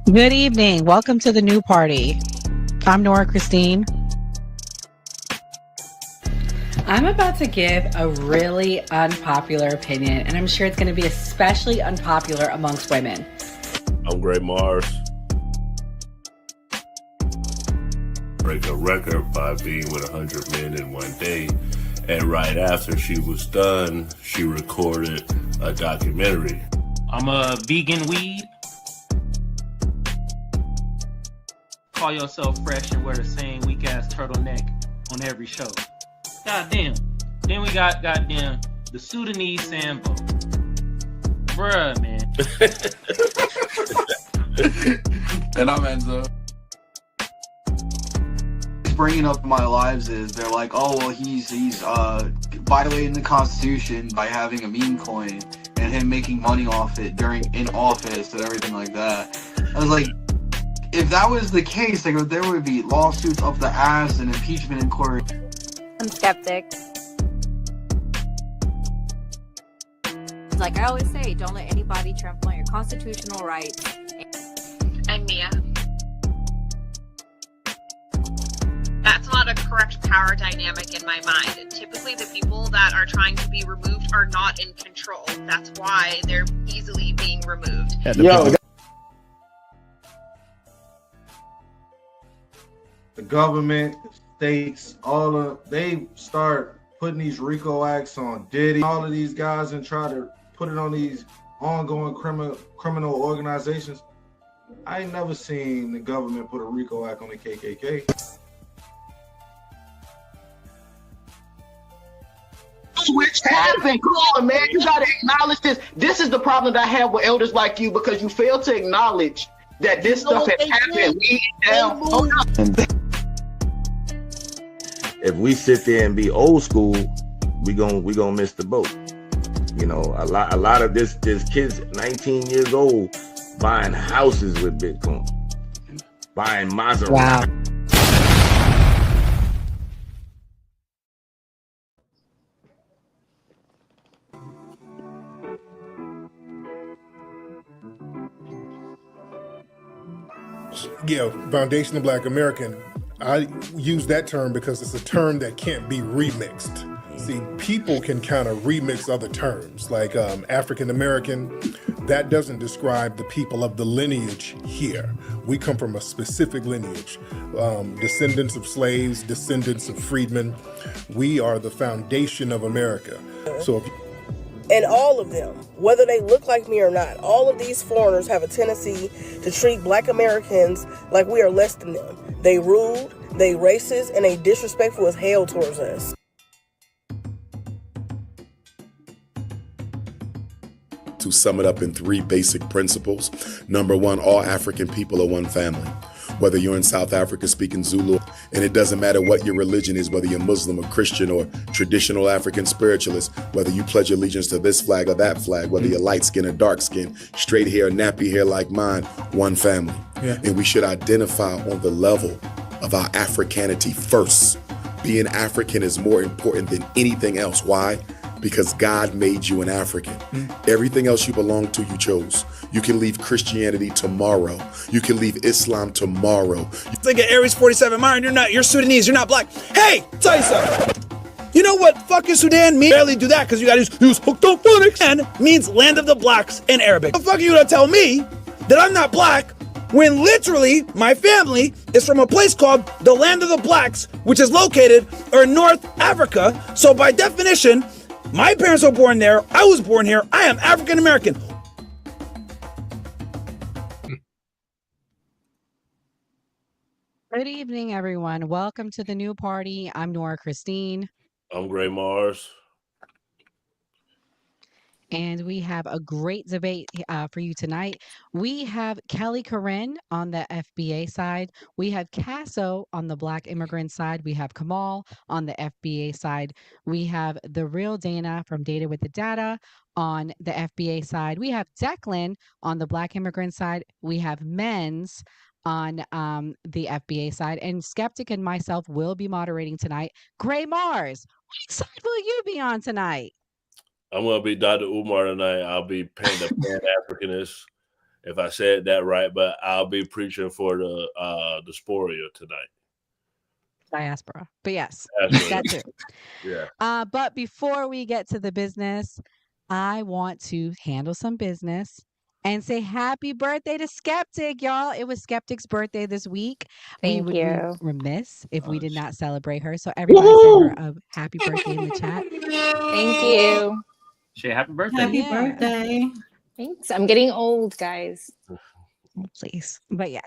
Good evening. Welcome to the new party. I'm Nora Christine. I'm about to give a really unpopular opinion, and I'm sure it's going to be especially unpopular amongst women. I'm Gray Mars. Break a record by being with 100 men in one day. And right after she was done, she recorded a documentary. I'm a vegan weed. Call yourself fresh and wear the same weak ass turtleneck on every show. Goddamn. Then we got goddamn the Sudanese Sambo. Bruh, man. And I'm Enzo. Bringing up in my lives is they're like, oh well, he's violating the Constitution by having a meme coin and him making money off it in office and everything like that. I was like, if that was the case, like there would be lawsuits up the ass and impeachment inquiry. I'm skeptic. Like I always say, don't let anybody trample on your constitutional rights. I'm Mia. That's not a correct power dynamic in my mind. Typically, the people that are trying to be removed are not in control. That's why they're easily being removed. The government, states, they start putting these RICO acts on Diddy, all of these guys, and try to put it on these ongoing criminal organizations. I ain't never seen the government put a RICO act on the KKK. Switch happened. Come on, man. You gotta acknowledge this. This is the problem that I have with elders like you, because you fail to acknowledge that this stuff has happened. If we sit there and be old school, we gonna miss the boat. You know, a lot of this kids 19 years old buying houses with Bitcoin, buying Maserati. Wow. Yeah, foundational Black American. I use that term because it's a term that can't be remixed. See, people can kind of remix other terms, like African American. That doesn't describe the people of the lineage here. We come from a specific lineage. Descendants of slaves, descendants of freedmen. We are the foundation of America. So and all of them, whether they look like me or not, all of these foreigners have a tendency to treat Black Americans like we are less than them. They rude, they racist, and they disrespectful as hell towards us. To sum it up in three basic principles. Number one, all African people are one family. Whether you're in South Africa speaking Zulu, and it doesn't matter what your religion is, whether you're Muslim or Christian or traditional African spiritualist, whether you pledge allegiance to this flag or that flag, whether you're light skin or dark skin, straight hair, nappy hair like mine, one family. Yeah. And we should identify on the level of our Africanity first. Being African is more important than anything else. Why? Because God made you an African. Everything else you belong to, you chose. You can leave Christianity tomorrow. You can leave Islam tomorrow. You think of Aries 47 Martin, you're Sudanese, you're not Black. Hey, tell you something. You know what fucking Sudan means? Barely do that because you gotta use hooked up phonics. And means land of the blacks in Arabic. The fuck are you gonna tell me that I'm not Black when literally my family is from a place called the land of the blacks, which is located in North Africa. So by definition, my parents were born there. I was born here. I am African American. Good evening, everyone. Welcome to the new party. I'm Nora Christine. I'm Gray Mars. And we have a great debate for you tonight. We have Kelly Corinne on the FBA side. We have Casso on the Black immigrant side. We have Kamal on the FBA side. We have the real Dana from Data with the Data on the FBA side. We have Declan on the Black immigrant side. We have Men's on the FBA side. And Skeptic and myself will be moderating tonight. Gray Mars, what side will you be on tonight? I'm going to be Dr. Umar tonight. I'll be paying the Pan-Africanist. if I said that right, but I'll be preaching for the diaspora tonight. Diaspora. But yes, Diaspora. that too. Yeah. But before we get to the business, I want to handle some business and say happy birthday to Skeptic, y'all. It was Skeptic's birthday this week. We Thank would be you. remiss if we did not celebrate her. So everybody send her a happy birthday in the chat. Thank you. Say happy birthday. Happy Yeah. birthday. Thanks. I'm getting old, guys. Please. But yeah,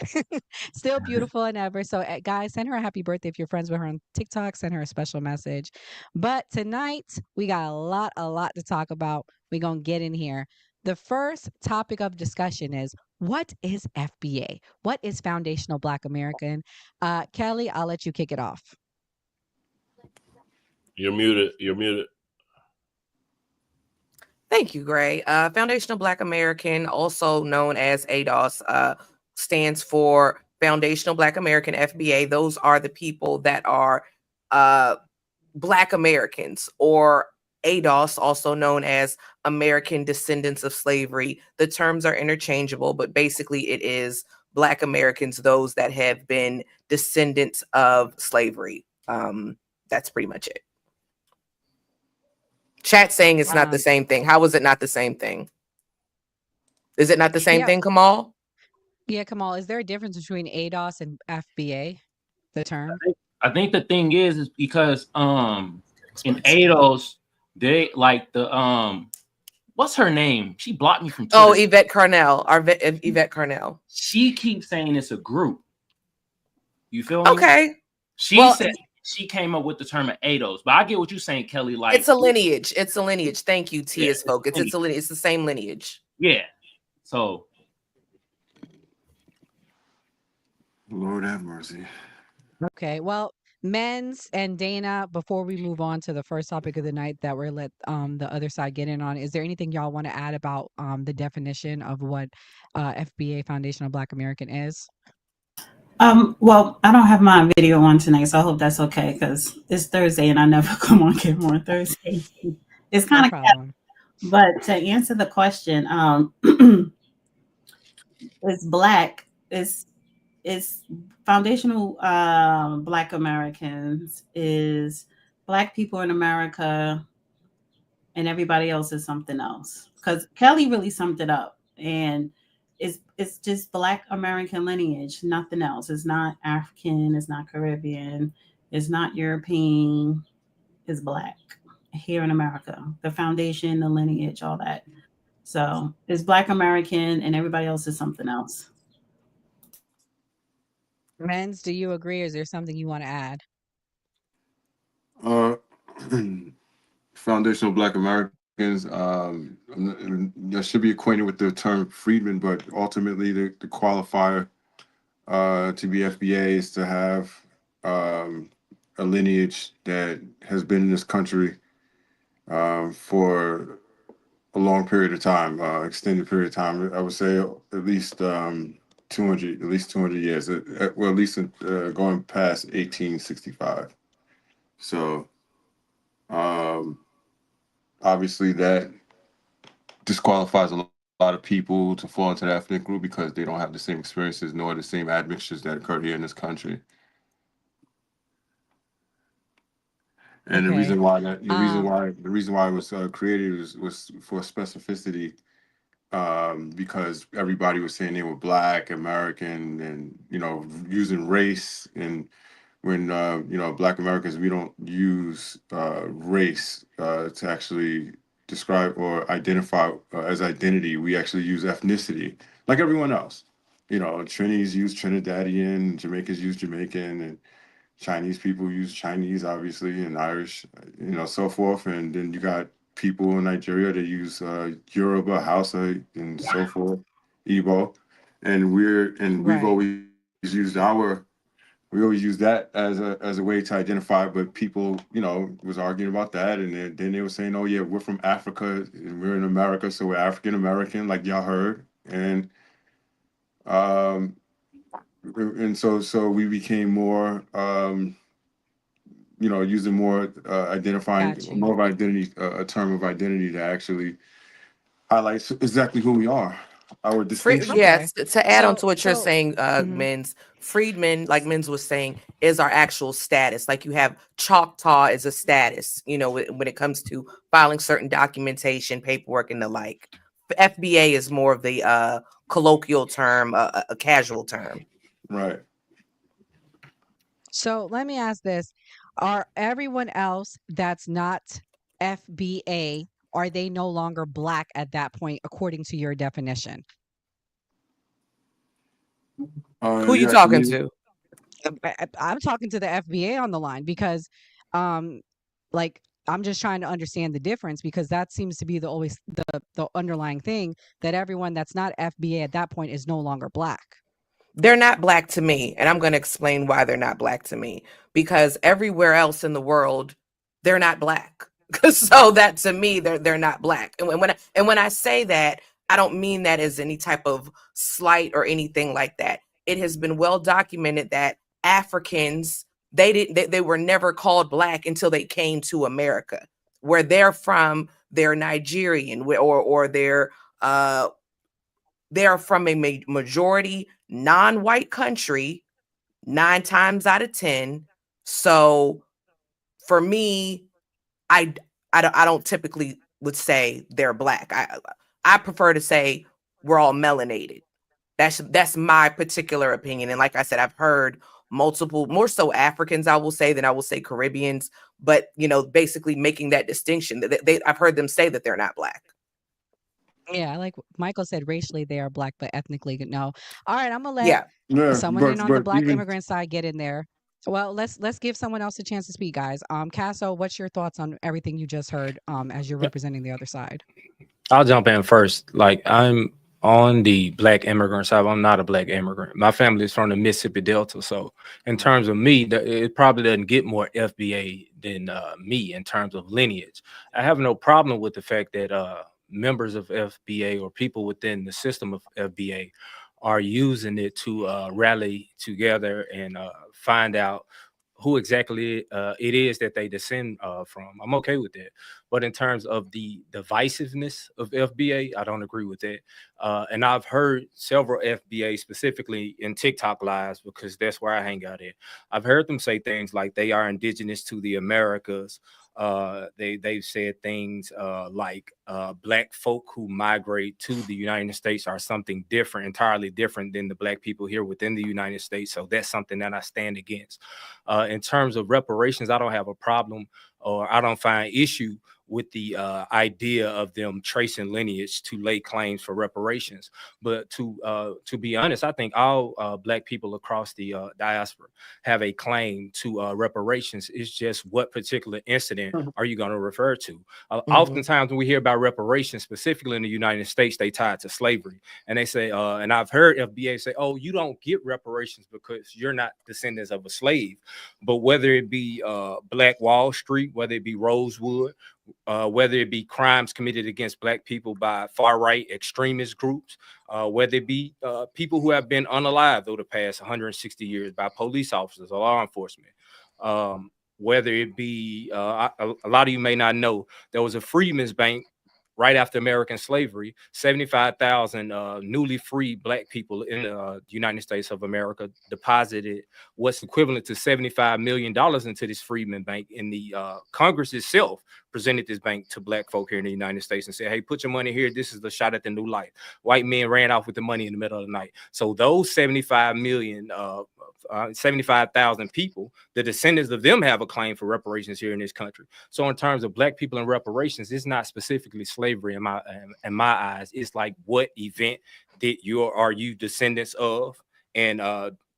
still beautiful and ever. So, guys, send her a happy birthday if you're friends with her on TikTok. Send her a special message. But tonight, we got a lot to talk about. We're going to get in here. The first topic of discussion is what is FBA? What is Foundational Black American? Kelly, I'll let you kick it off. You're muted. You're muted. Thank you, Gray. Foundational Black American, also known as ADOS, stands for Foundational Black American FBA. Those are the people that are Black Americans, or ADOS, also known as American Descendants of Slavery. The terms are interchangeable, but basically it is Black Americans, those that have been descendants of slavery. That's pretty much it. Chat saying it's not the same thing. How is it not the same thing? Is it not the same thing, Kamal? Yeah, Kamal, is there a difference between ADOS and FBA, the term? I think the thing is because in ADOS, they like the what's her name? She blocked me from Twitter. Oh, Yvette Carnell. Yvette Carnell. She keeps saying it's a group. You feel me? Okay. She said she came up with the term of ADOS, but I get what you're saying, Kelly. Like it's a lineage. It's a lineage. Thank you, T is focused. It's a lineage. It's the same lineage. Yeah. So Lord have mercy. Okay, well, Men's and Dana, before we move on to the first topic of the night that we're let the other side get in on, is there anything y'all want to add about the definition of what FBA, Foundational Black American, is? Well, I don't have my video on tonight, so I hope that's okay because it's Thursday and I never come on camera on Thursday. It's kind of problem. But to answer the question, it's Black. It's Foundational Black Americans is Black people in America, and everybody else is something else. Because Kelly really summed it up, and it's just Black American lineage, nothing else. It's not African, it's not Caribbean, it's not European, it's Black here in America. The foundation, the lineage, all that. So it's Black American and everybody else is something else. Men's, do you agree, or is there something you want to add? Foundational Black Americans, I should be acquainted with the term freedman, but ultimately the qualifier to be FBA is to have a lineage that has been in this country for a long period of time, extended period of time. I would say at least 200 years, well, at least going past 1865. So obviously that disqualifies a lot of people to fall into the ethnic group because they don't have the same experiences nor the same admixtures that occur here in this country. And the reason why the reason why it was created was for specificity, because everybody was saying they were Black American and using race, and when Black Americans, we don't use race to actually describe or identify as identity. We actually use ethnicity like everyone else. Trinis use Trinidadian, Jamaicans use Jamaican, and Chinese people use Chinese, obviously, and Irish, so forth. And then you got people in Nigeria that use Yoruba, Hausa, and so forth, Igbo. And we've always used that as a way to identify, but people, was arguing about that, and then they were saying, oh yeah, we're from Africa and we're in America, so we're African American, like y'all heard. And so we became more using more identifying more of identity, a term of identity to actually highlight exactly who we are. our distinction. Yes, to add on to what you're So saying, Men's freedmen, like Men's was saying, is our actual status. Like you have Choctaw as a status, you know, when it comes to filing certain documentation, paperwork, and the like. FBA is more of the colloquial term, a casual term. Right. So let me ask this. Are everyone else that's not FBA, are they no longer black at that point, according to your definition? Who you You talking asking me? to? I'm talking to the FBA on the line because, um, like, I'm just trying to understand the difference because that seems to be the underlying thing that everyone that's not FBA at that point is no longer black. They're not black to me, and I'm going to explain why they're not black to me. Because everywhere else in the world, they're not black. So that to me, they're not black. And when I say that, I don't mean that as any type of slight or anything like that. It has been well documented that Africans, they were never called black until they came to America. Where they're from, they're Nigerian, or they're from a majority non-white country 9 times out of 10. So for me, I don't typically would say they're black. I prefer to say we're all melanated. That's my particular opinion. And like I said, I've heard multiple, more so Africans, I will say, than I will say Caribbeans, but you know, basically making that distinction. I've heard them say that they're not black. Yeah, like Michael said, racially they are black, but ethnically no. All right, I'm gonna let Yeah, someone in on the but black even immigrant side get in there. Well, let's give someone else a chance to speak, guys. Casso, what's your thoughts on everything you just heard? As you're representing the other side. I'll jump in first. Like I'm on the black immigrant side. I'm not a black immigrant. My family is from the Mississippi Delta. So in terms of me, it probably doesn't get more FBA than me in terms of lineage. I have no problem with the fact that members of FBA or people within the system of FBA are using it to rally together and find out who exactly it is that they descend from. I'm okay with that. But in terms of the divisiveness of FBA, I don't agree with that. And I've heard several FBA, specifically in TikTok lives, because that's where I hang out at. I've heard them say things like they are indigenous to the Americas. They've said things like black folk who migrate to the United States are something different, entirely different than the black people here within the United States. So that's something that I stand against. In terms of reparations, I don't have a problem, or I don't find issue with the idea of them tracing lineage to lay claims for reparations. But to be honest, I think all black people across the diaspora have a claim to reparations. It's just what particular incident are you going to refer to? Oftentimes when we hear about reparations, specifically in the United States, they tie it to slavery. And they say, and I've heard FBA say, oh, you don't get reparations because you're not descendants of a slave. But whether it be Black Wall Street, whether it be Rosewood, whether it be crimes committed against black people by far-right extremist groups, whether it be people who have been unalived over the past 160 years by police officers or law enforcement, whether it be, a lot of you may not know, there was a Freedmen's Bank right after American slavery. 75,000 newly freed black people in the United States of America deposited what's equivalent to $75 million into this Freedmen Bank. And the Congress itself presented this bank to black folk here in the United States and said, hey, put your money here. This is the shot at the new life. White men ran off with the money in the middle of the night. So those 75,000 people, the descendants of them have a claim for reparations here in this country. So in terms of black people and reparations, it's not specifically slavery in my eyes. It's like, what event are you descendants of, and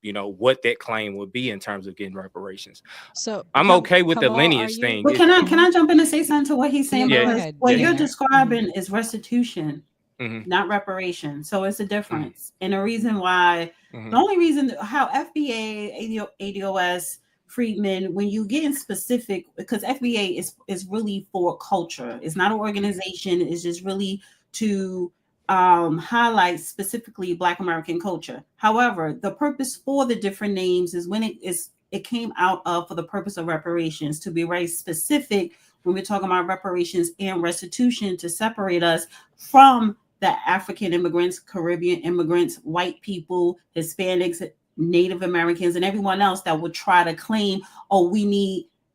you know what that claim would be in terms of getting reparations. So I'm okay with the lineage thing. But can I jump in and say something to what he's saying? Yeah, Because what you're describing is restitution, not reparation. So it's a difference. And the reason why, the only reason how FBA, ADOS, Freedmen, when you get in specific, because FBA is really for culture. It's not an organization. It's just really to highlight specifically Black American culture. However, the purpose for the different names is when it came out of for the purpose of reparations, to be very specific when we're talking about reparations and restitution, to separate us from the African immigrants, Caribbean immigrants, white people, Hispanics, Native Americans, and everyone else that would try to claim, oh,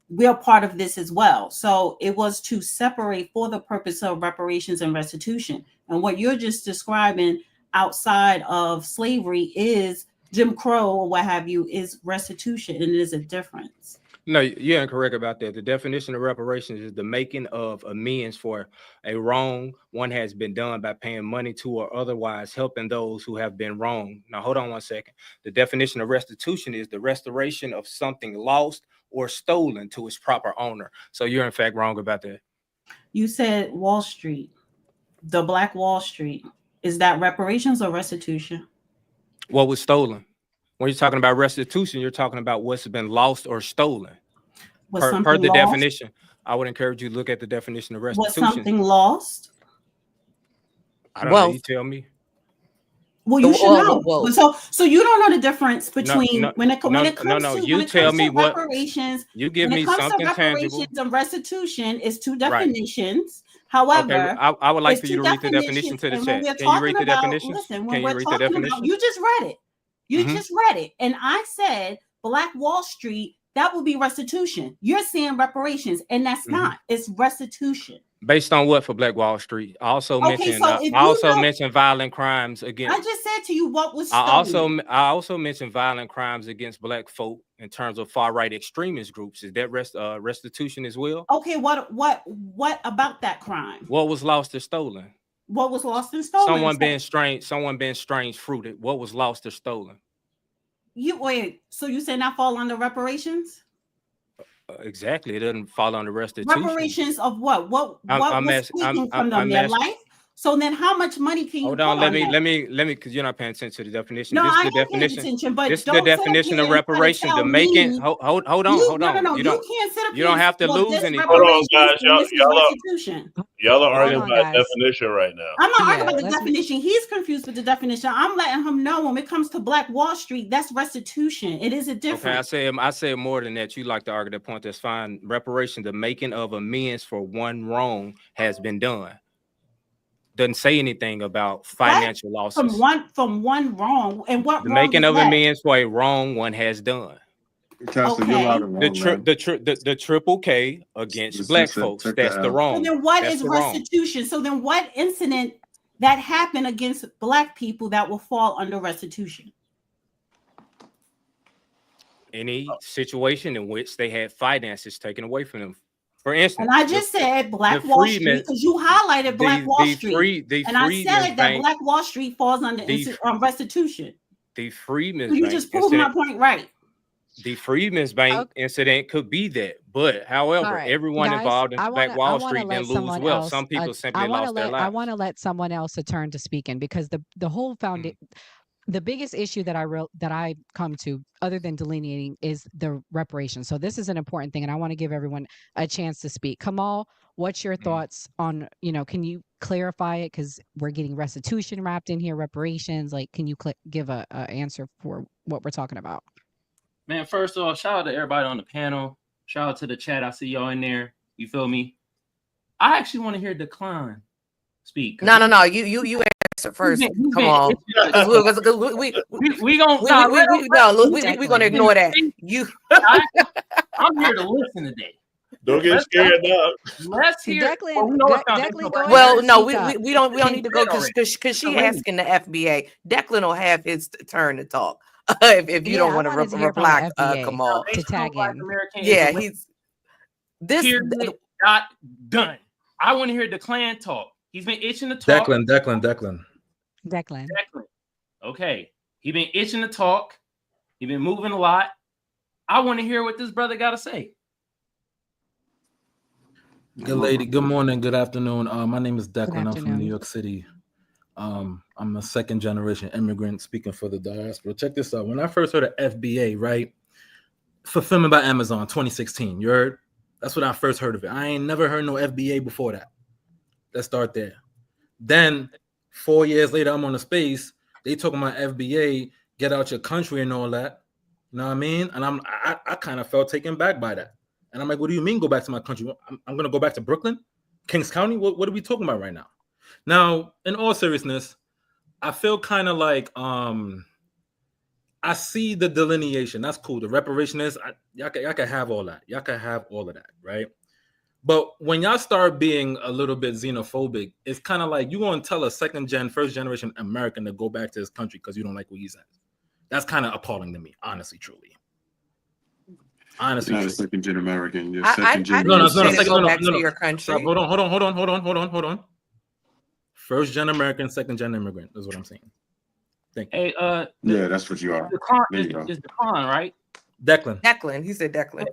we're part of this as well. So it was to separate for the purpose of reparations and restitution. And what you're just describing outside of slavery is Jim Crow or what have you, is restitution, and it is a difference. No, you're incorrect about that. The definition of reparations is the making of amends for a wrong one has been done by paying money to or otherwise helping those who have been wronged. Now, hold on one second. The definition of restitution is the restoration of something lost or stolen to its proper owner. So you're in fact wrong about that. You said Wall Street, the Black Wall Street. Is that reparations or restitution? What was stolen? When you're talking about restitution, you're talking about what's been lost or stolen. Per the definition, I would encourage you to look at the definition of restitution. Was something lost? I don't know. You tell me. Well, you should know. So you don't know the difference between when it comes to reparations. You give me something tangible. And restitution is two definitions. However, I would like for you to read the definition to the chat. Can you read the definition? Listen, when we're talking about, you just read it. You just read it. And I said Black Wall Street, that would be restitution. You're saying reparations, and that's not. It's restitution. Based on what for Black Wall Street? I also mentioned violent crimes against. I just said to you what was stolen. I also mentioned violent crimes against Black folk in terms of far right extremist groups. Is that restitution as well? Okay, what about that crime? What was lost or stolen? What was lost and stolen? Someone being strange fruited. What was lost or stolen? So you say not fall under reparations? Exactly. It doesn't fall under restitution. Reparations of what? What was taken from them? Their life? So then how much money can you hold on, let me, because you're not paying attention to the definition. No, This is I the am paying definition. attention, but this is the definition of reparations. The making hold on. No, you can't sit up you don't have to lose anything. Hold on, guys. Y'all are arguing about definition right now. I'm not arguing about the definition. He's confused with the definition. I'm letting him know when it comes to Black Wall Street, that's restitution. It is a difference. Okay, I say more than that. You like to argue that point. That's fine. Reparation, the making of amends for one wrong has been done. Doesn't say anything about financial losses. From one wrong, and what the making of amends for a wrong one has done. The triple K against Black folks. That's the wrong. So then what is restitution? So then what incident that happened against Black people that will fall under restitution? Any situation in which they had finances taken away from them. For instance, and I just said Black Wall Street because you highlighted Black Wall Street, and I said that Black Wall Street falls under restitution. The Freedmen's Bank. You just proved my point right. The Freedmen's Bank incident could be that, but however, everyone involved in Black Wall Street didn't lose wealth. Some people simply lost their lives. I want to let someone else a turn to speaking because the whole foundation. The biggest issue that I come to, other than delineating, is the reparations. So this is an important thing, and I want to give everyone a chance to speak. Kamal, what's your thoughts on? Can you clarify it because we're getting restitution wrapped in here, reparations? Like, can you give a answer for what we're talking about? Man, first of all, shout out to everybody on the panel. Shout out to the chat. I see y'all in there. You feel me? I actually want to hear Decline speak. No. You answer first. Come on. We're gonna ignore that. I'm here to listen today. Don't get scared now. Let's hear. Well, no, we don't need to go because she asking the FBA. Declan will have his turn to talk. If you don't want to reply, Kamal. To tag in. Yeah, he's this got done. I want to hear Declan talk. He's been itching to talk. Declan. Okay. He's been itching to talk. He's been moving a lot. I want to hear what this brother got to say. Good morning, good afternoon. My name is Declan. I'm from New York City. I'm a second generation immigrant speaking for the diaspora. Check this out. When I first heard of FBA, right? Fulfillment by Amazon 2016. You heard? That's when I first heard of it. I ain't never heard no FBA before that. Let's start there. Then 4 years later, I'm on the space. They talking about FBA, get out your country and all that. You know what I mean? And I kind of felt taken back by that. And I'm like, what do you mean go back to my country? I'm going to go back to Brooklyn? Kings County? What are we talking about right now? Now, in all seriousness, I feel kind of like I see the delineation. That's cool. The reparationists, y'all can have all that. Y'all can have all of that, right? But when y'all start being a little bit xenophobic, it's kind of like you want to tell a first generation American to go back to his country because you don't like where he's at. That's kind of appalling to me, honestly, truly. Honestly, you're not a second gen American. You're I second gen. didn't no, it's not a say to second. go No, back no, to no. your country. Stop. Hold on. First gen American, second gen immigrant is what I'm saying. Thank you. Hey, Yeah, that's what you are. There you go. Is Declan, right? Declan. He said Declan.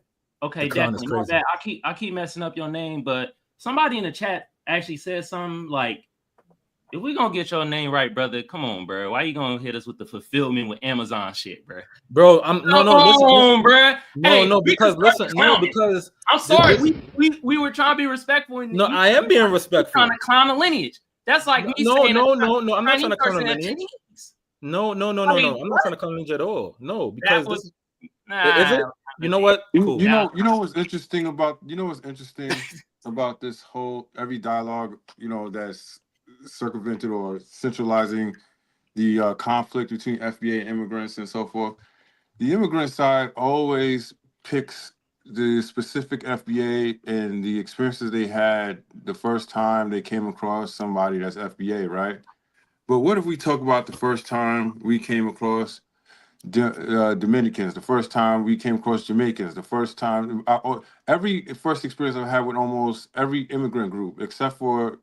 Okay, Declan is Declan. My crazy. bad. I keep messing up your name, but somebody in the chat actually said something like, if we gonna get your name right, brother, come on, bro. Why you gonna hit us with the fulfillment with Amazon shit, bro? Bro, I'm no, listen, bro. No, because I'm sorry. We were trying to be respectful. And No, I am being respectful. Trying to clown the lineage. That's like me saying no. I'm not trying to clown the Chinese lineage. Chinese. No. I'm not trying to clown the lineage at all. No, because Was, is it? You know what? Cool. You know what's interesting about this whole every dialogue, that's circumvented or centralizing the conflict between FBA and immigrants and so forth. The immigrant side always picks the specific FBA and the experiences they had the first time they came across somebody that's FBA, right? But what if we talk about the first time we came across Dominicans, the first time we came across Jamaicans, the first time every first experience I've had with almost every immigrant group, except for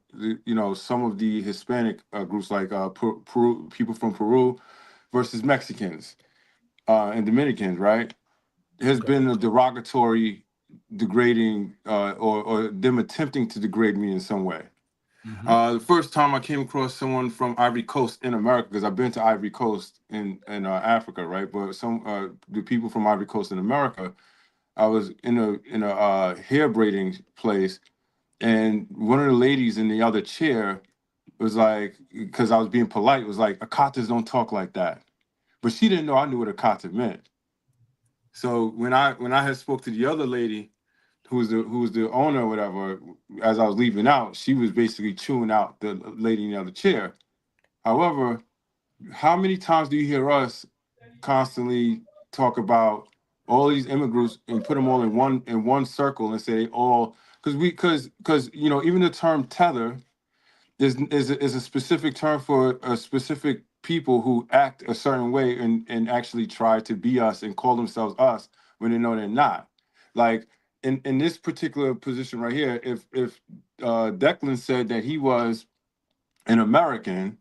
some of the Hispanic groups like Peru, people from Peru versus Mexicans and Dominicans, right? Has been a derogatory, degrading, or them attempting to degrade me in some way. The first time I came across someone from Ivory Coast in America, because I've been to Ivory Coast in Africa, right? But the people from Ivory Coast in America, I was in a hair braiding place, and one of the ladies in the other chair was like, because I was being polite, was like, Akatas don't talk like that. But she didn't know I knew what Akata meant. So when I had spoke to the other lady, who was the owner or whatever, as I was leaving out, she was basically chewing out the lady in the other chair. However, how many times do you hear us constantly talk about all these immigrants and put them all in one circle and say all because even the term tether is a specific term for a specific people who act a certain way and actually try to be us and call themselves us when they know they're not. Like in this particular position right here, if Declan said that he was an American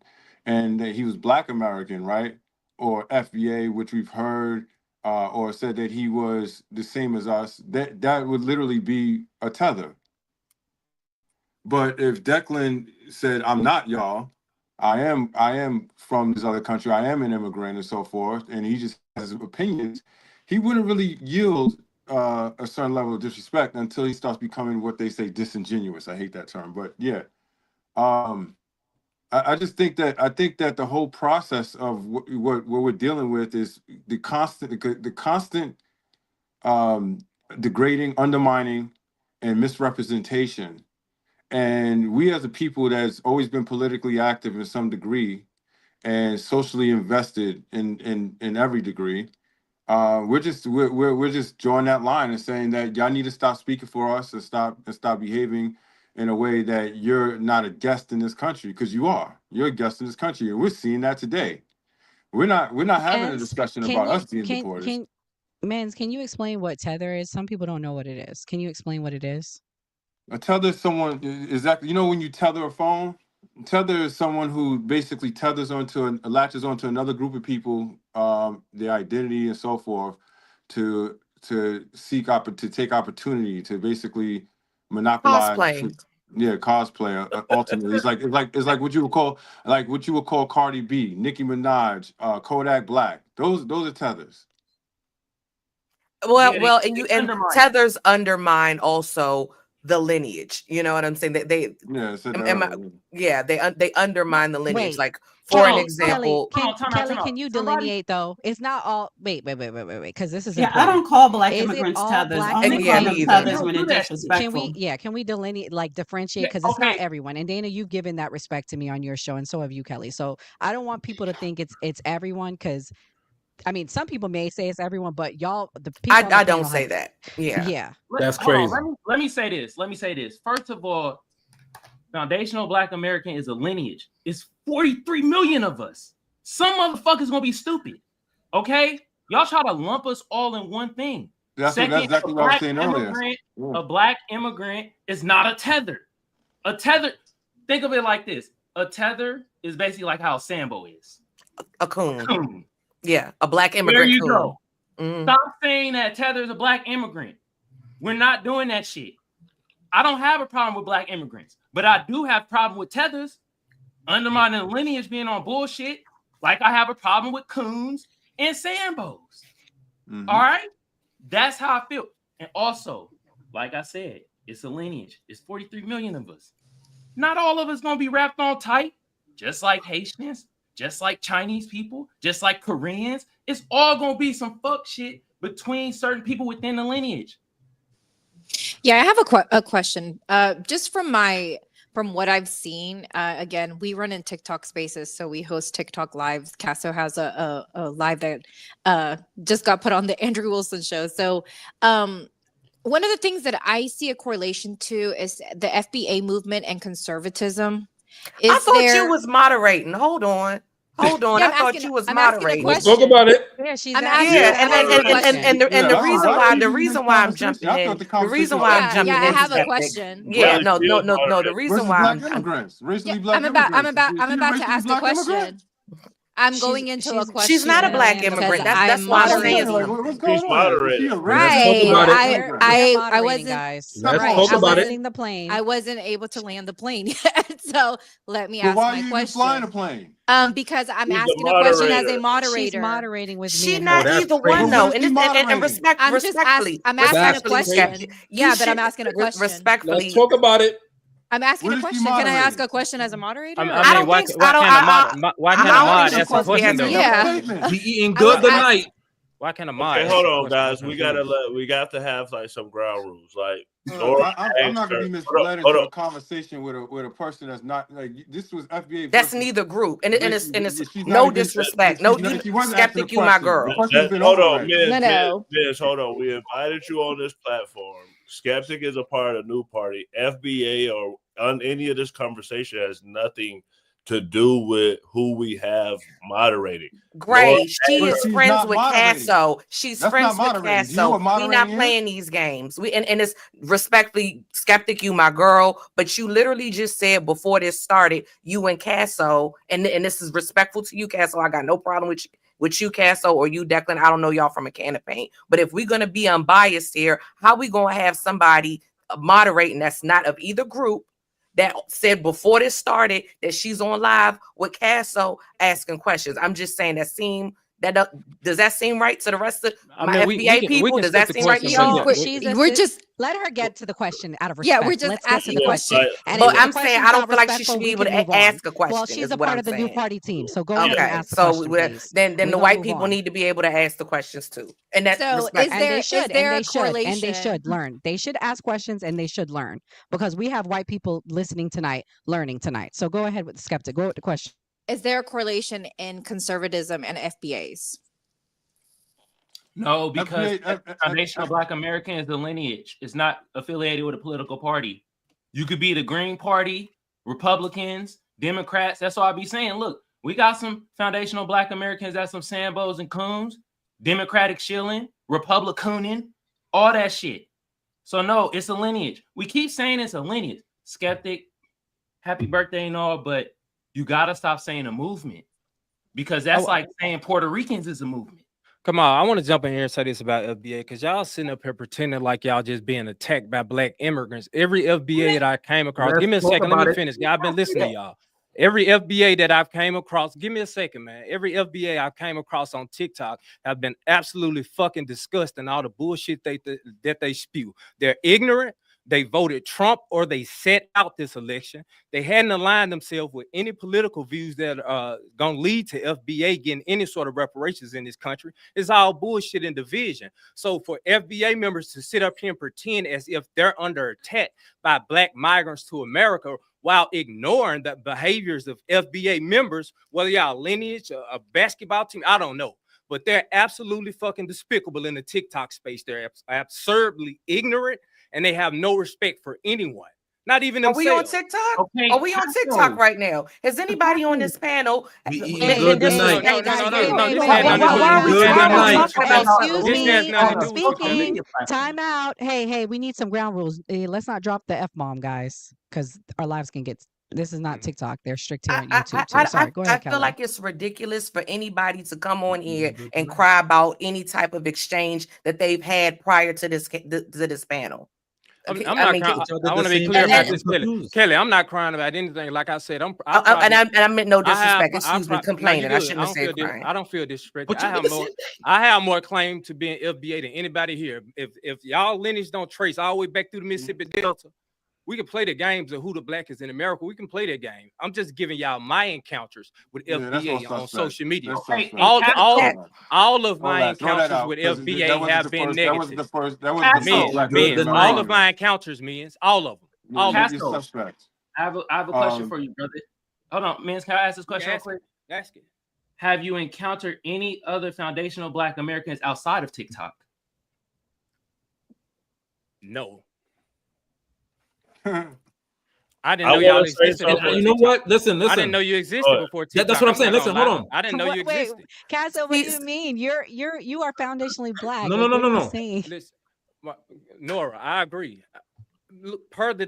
and that he was Black American, right, or FBA, which we've heard, or said that he was the same as us, that would literally be a tether. But if Declan said, "I'm not y'all, I am from this other country, I am an immigrant," and so forth, and he just has opinions, he wouldn't really yield a certain level of disrespect until he starts becoming what they say disingenuous. I hate that term, but yeah. I just think that the whole process of what we're dealing with is the constant degrading, undermining, and misrepresentation. And we as a people that's always been politically active in some degree and socially invested in every degree, we're just drawing that line and saying that y'all need to stop speaking for us and stop behaving in a way that you're not a guest in this country, because you're a guest in this country, and we're seeing that today. We're not having a discussion about us being deported. Mans, can you explain what tether is? Some people don't know what it is. Can you explain what it is? A tether is someone, exactly, when you tether a phone, tether is someone who basically latches onto another group of people, their identity and so forth, to take opportunity to basically monopolize. Cosplay. Yeah, cosplay. Ultimately, it's like what you would call Cardi B, Nicki Minaj, Kodak Black. Those are tethers. Well, and tethers undermine also the lineage. You know what I'm saying? They they undermine the lineage. Wait, Like for an Kelly, example, Kelly, can you delineate though? It's not all. Wait, because this is Yeah, I important. don't call black Is it immigrants all tethers. black I only call them tethers when they're disrespectful. Can we delineate, like differentiate? Because it's not everyone. And Dana, you've given that respect to me on your show, and so have you, Kelly. So I don't want people to think it's everyone, because I mean, some people may say it's everyone, but y'all, the people on the I don't panel say have, that. Yeah. That's Hold on, crazy. let me say this. First of all, foundational Black American is a lineage. It's 43 million of us. Some motherfuckers gonna be stupid. Okay? Y'all try to lump us all in one thing. That's exactly what I was saying earlier. A black immigrant is not a tether. A tether, think of it like this. A tether is basically like how Sambo is. A coon. Yeah, a black immigrant. There you coon. go. Mm. Stop saying that tether is a black immigrant. We're not doing that shit. I don't have a problem with black immigrants, but I do have a problem with tethers undermining the lineage, being on bullshit. Like I have a problem with coons and Sambos. Mm-hmm. All right? That's how I feel. And also, like I said, it's a lineage. It's 43 million of us. Not all of us gonna be wrapped on tight, just like Haitians, just like Chinese people, just like Koreans. It's all gonna be some fuck shit between certain people within the lineage. Yeah, I have a question. Just from what I've seen, again, we run in TikTok spaces, so we host TikTok lives. Casso has a live that just got put on the Andrew Wilson show. So one of the things that I see a correlation to is the FBA movement and conservatism. I thought you was moderating. Hold on. Yeah, I thought you was moderating. Let's talk about it. Yeah, she's and the reason why I'm jumping in. The reason why I'm jumping in. I have a question. Yeah, no. The reason why black immigrants, racially black I'm about to ask a question. I'm going into a question. She's not a black immigrant. That's why I'm saying. She's moderating. Right. I wasn't. Guys. Let's talk about it. The plane. I wasn't able to land the plane yet. So let me ask my question. Why are you flying a plane? Because I'm asking a question as a moderator. She's moderating with me. She's not either one, though. And respectfully, I'm asking a question. Yeah, but I'm asking a question. Respectfully, let's talk about it. I'm asking a question. Can I ask a question as a moderator? Why can't a mod ask a question though? Yeah. We eating good tonight. Why can't a mod? Okay, hold on, guys. We got to have like some ground rules. Like, I'm not gonna be misled into a conversation with a person that's not like this was FBA. That's neither group, and it's no disrespect. No, skeptic, you my girl. Hold on, Miz, No. hold on. We invited you on this platform. Skeptic is a part of New Party. FBA or on any of this conversation has nothing to do with who we have moderating. Great. She is friends with Casso. She's friends with Casso. We're not playing these games. And it's respectfully, Skeptic, you my girl, but you literally just said before this started, you and Casso, and this is respectful to you, Casso. I got no problem with you, Casso, or you, Declan. I don't know y'all from a can of paint. But if we're going to be unbiased here, how we going to have somebody moderating that's not of either group that said before this started that she's on live with Casso asking questions? I'm just saying does that seem right to the rest of my FBA people? Does that seem right to y'all? We're just let her get to the question out of respect. Yeah, we're just asking the question. But I'm saying I don't feel like she should be able to ask a question. Well, she's a part of the New Party team, so go ahead and ask the question, please. Then the white people need to be able to ask the questions too, and that's they should learn. They should ask questions and they should learn, because we have white people listening tonight, learning tonight. So go ahead with the skeptic. Go with the question. Is there a correlation in conservatism and FBAs? No, because Foundational Black American is the lineage. It's not affiliated with a political party. You could be the Green Party, Republicans, Democrats. That's why I be saying, look, we got some Foundational Black Americans that's some Sambos and Coons, Democratic shilling, Republicaning, all that shit. So no, it's a lineage. We keep saying it's a lineage. Skeptic, happy birthday and all, but you gotta stop saying a movement, because that's like saying Puerto Ricans is a movement. Come on, I want to jump in here and say this about FBA, because y'all sitting up here pretending like y'all just being attacked by black immigrants. Every FBA that I came across, give me a second, let me finish. I've been listening to y'all. Every FBA that I've came across, give me a second, man. Every FBA I've came across on TikTok have been absolutely fucking disgusting. All the bullshit that they spew. They're ignorant. They voted Trump or they set out this election. They hadn't aligned themselves with any political views that are going to lead to FBA getting any sort of reparations in this country. It's all bullshit and division. So for FBA members to sit up here and pretend as if they're under attack by Black migrants to America while ignoring the behaviors of FBA members, whether y'all lineage, a basketball team, I don't know. But they're absolutely fucking despicable in the TikTok space. They're absurdly ignorant, and they have no respect for anyone, not even themselves. Are we on TikTok? Okay. Are we on TikTok right now? Has anybody on this panel? Good tonight. Speaking, time out. Hey, we need some ground rules. Let's not drop the F-bomb, guys, because our lives can get. This is not TikTok. They're strict here on YouTube too. Sorry, go ahead, I feel Kelly. like it's ridiculous for anybody to come on here and cry about any type of exchange that they've had prior to this panel. I'm not crying. I want to be clear about this, Kelly. I'm not crying about anything. Like I said, I meant no disrespect. Excuse me, complaining. I shouldn't have said crying. I don't feel disrespected. I have more claim to being FBA than anybody here. If y'all lineage don't trace all the way back through the Mississippi Delta, we can play the games of who the Black is in America. We can play that game. I'm just giving y'all my encounters with FBA on social media. All of my encounters with FBA have been negative. All of my encounters, all of them. All of them. I have a question for you, brother. Hold on, man. Can I ask this question real quick? Ask it. Have you encountered any other foundational Black Americans outside of TikTok? No. I didn't know y'all existed. You know what? Listen. I didn't know you existed before TikTok. That's what I'm saying. Listen, hold on. I didn't know you existed. Wait, Casso, what do you mean? You are foundationally Black. No. Listen, Nora, I agree. Look, per the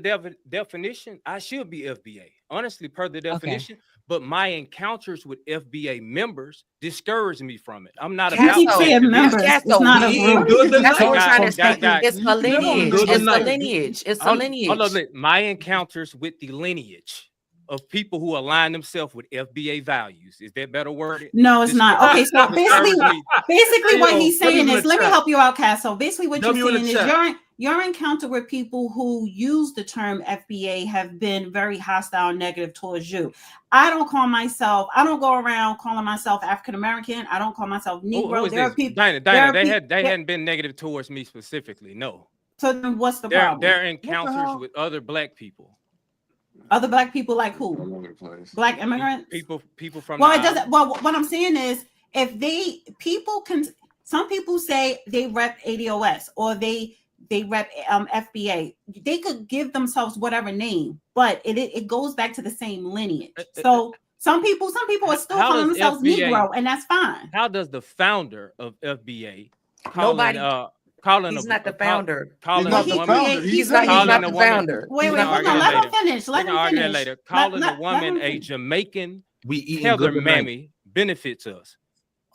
definition, I should be FBA. Honestly, per the definition, but my encounters with FBA members discourage me from it. I'm not about members. It's not a group. That's what we're trying to say. It's a lineage. It's a lineage. It's a lineage. My encounters with the lineage of people who align themselves with FBA values. Is that better worded? No, it's not. Okay, so basically what he's saying is, let me help you out, Cass. So basically what you're saying is your encounter with people who use the term FBA have been very hostile and negative towards you. I don't go around calling myself African American. I don't call myself Negro. There are people. Dina, they hadn't been negative towards me specifically. No. So then what's the problem? Their encounters with other Black people. Other Black people like who? Black immigrants? People from Well, it doesn't. Well, what I'm saying is, some people say they rep ADOS or they rep FBA. They could give themselves whatever name, but it goes back to the same lineage. So some people are still calling themselves Negro, and that's fine. How does the founder of FBA He's not the founder. He's not the founder. Wait, hold on. Let him finish. Let him finish. Later. Calling a woman a Jamaican Heather Mammy benefits us.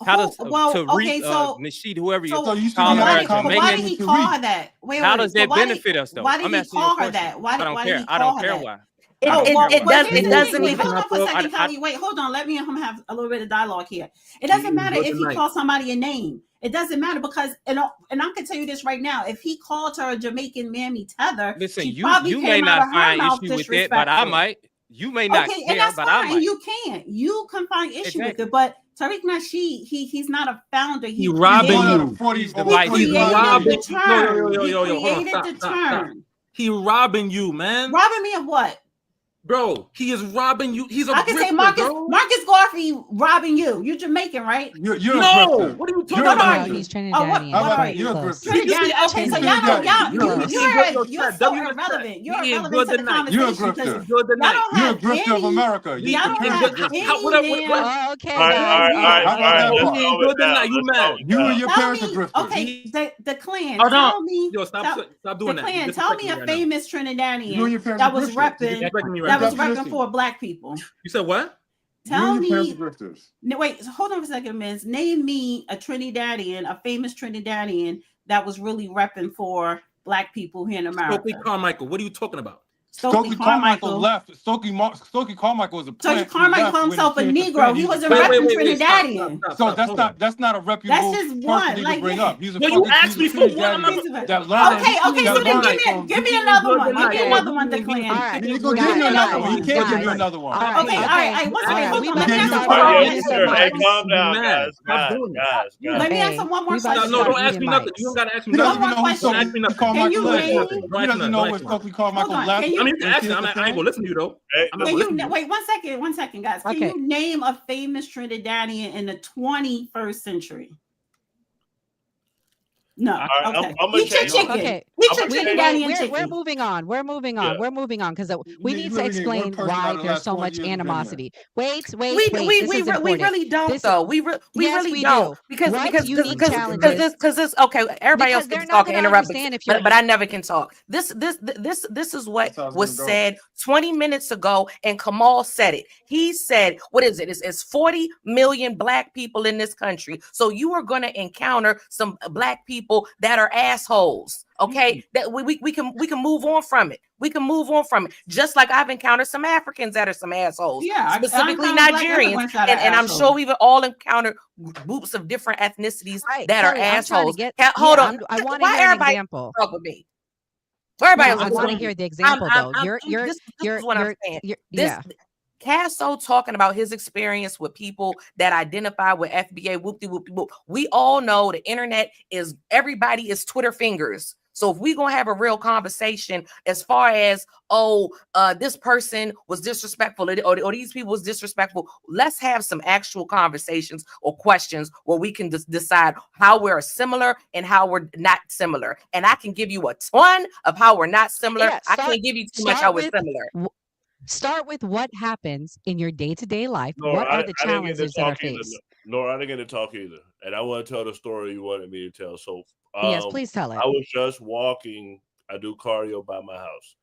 How does Nasheed, whoever you're calling her Jamaican? Why did he call her that? How does that benefit us, though? Why did he call her that? I don't care. I don't care why. It doesn't even. Hold on for a second, Kelly. Wait, hold on. Let me and him have a little bit of dialogue here. It doesn't matter if he calls somebody a name. It doesn't matter because, and I can tell you this right now, if he called her a Jamaican Mammy Tether, listen, you may not find issue with that, but I might. You may not care, and that's but fine. I might. You can find issue with it, but Tariq Nasheed, he's not a founder. He robbing you. He created the term. He robbing you, man. Robbing me of what? Bro, he is robbing you. He's a I can say Marcus Garvey robbing you. You're Jamaican, right? You're no. What are you talking about? He's Trinidadian. Trinidadian. Okay, so you're irrelevant. You're irrelevant to the conversation. You're a grifter. You're a grifter of America. Y'all don't have any. Okay. You mad? You and your parents are grifters. Okay, the Klan. Tell me. Yo, stop doing that. Tell me a famous Trinidadian that was repping. That was repping for Black people. You said what? Tell me. Wait, hold on for a second, Miss. Name me a Trinidadian, a famous Trinidadian that was really repping for Black people here in America. Stokely Carmichael. What are you talking about? Stokely Carmichael left. Stokely Carmichael was a plant. Stokely Carmichael called himself a Negro. He wasn't repping Trinidadian. So that's not a reputable That's just person one. to Like, bring up. He's a No, you asked me for one. that learned. Okay, so then give me another one. Give me another one, Declan. All right, he's gonna give you another one. He can't give you another one. Okay, all right. One second. Hold on. Let me Hey, calm down, guys. Let me ask him one more question. No, don't ask me nothing. You don't gotta ask me One nothing. more question. Don't ask me nothing. Can you name? He doesn't know where Stokely Carmichael left. I mean, you can ask me. I ain't gonna listen to you though. Wait 1 second, guys. Can you name a famous Trinidadian in the 21st century? No. Okay. Eat your chicken. Okay. Eat your Trinidadian chicken. We're moving on. We're moving on because we need to explain why there's so much animosity. Wait. We really don't though. We really don't because this okay. Everybody else can talk and interrupt, but I never can talk. This is what was said 20 minutes ago, and Kamal said it. He said, "What is it? It's 40 million black people in this country. So you are going to encounter some black people that are assholes." Okay, that we can move on from it. We can move on from it. Just like I've encountered some Africans that are some assholes, specifically Nigerians, and I'm sure we've all encountered groups of different ethnicities that are assholes. Hold on, I want to hear an example. Talk with me. Everybody else I want to hear the example though. This is what I'm saying. Casso talking about his experience with people that identify with FBA, whoop-de-whoop-de-whoop. We all know the internet is, everybody is Twitter fingers. So if we're going to have a real conversation as far as, this person was disrespectful or these people was disrespectful, let's have some actual conversations or questions where we can decide how we're similar and how we're not similar. And I can give you a ton of how we're not similar. I can't give you too much how we're similar. Start with what happens in your day-to-day life. What are the challenges that are faced? No, I didn't get to talk either. And I want to tell the story you wanted me to tell. So yes, please tell it. I was just walking. I do cardio by my house.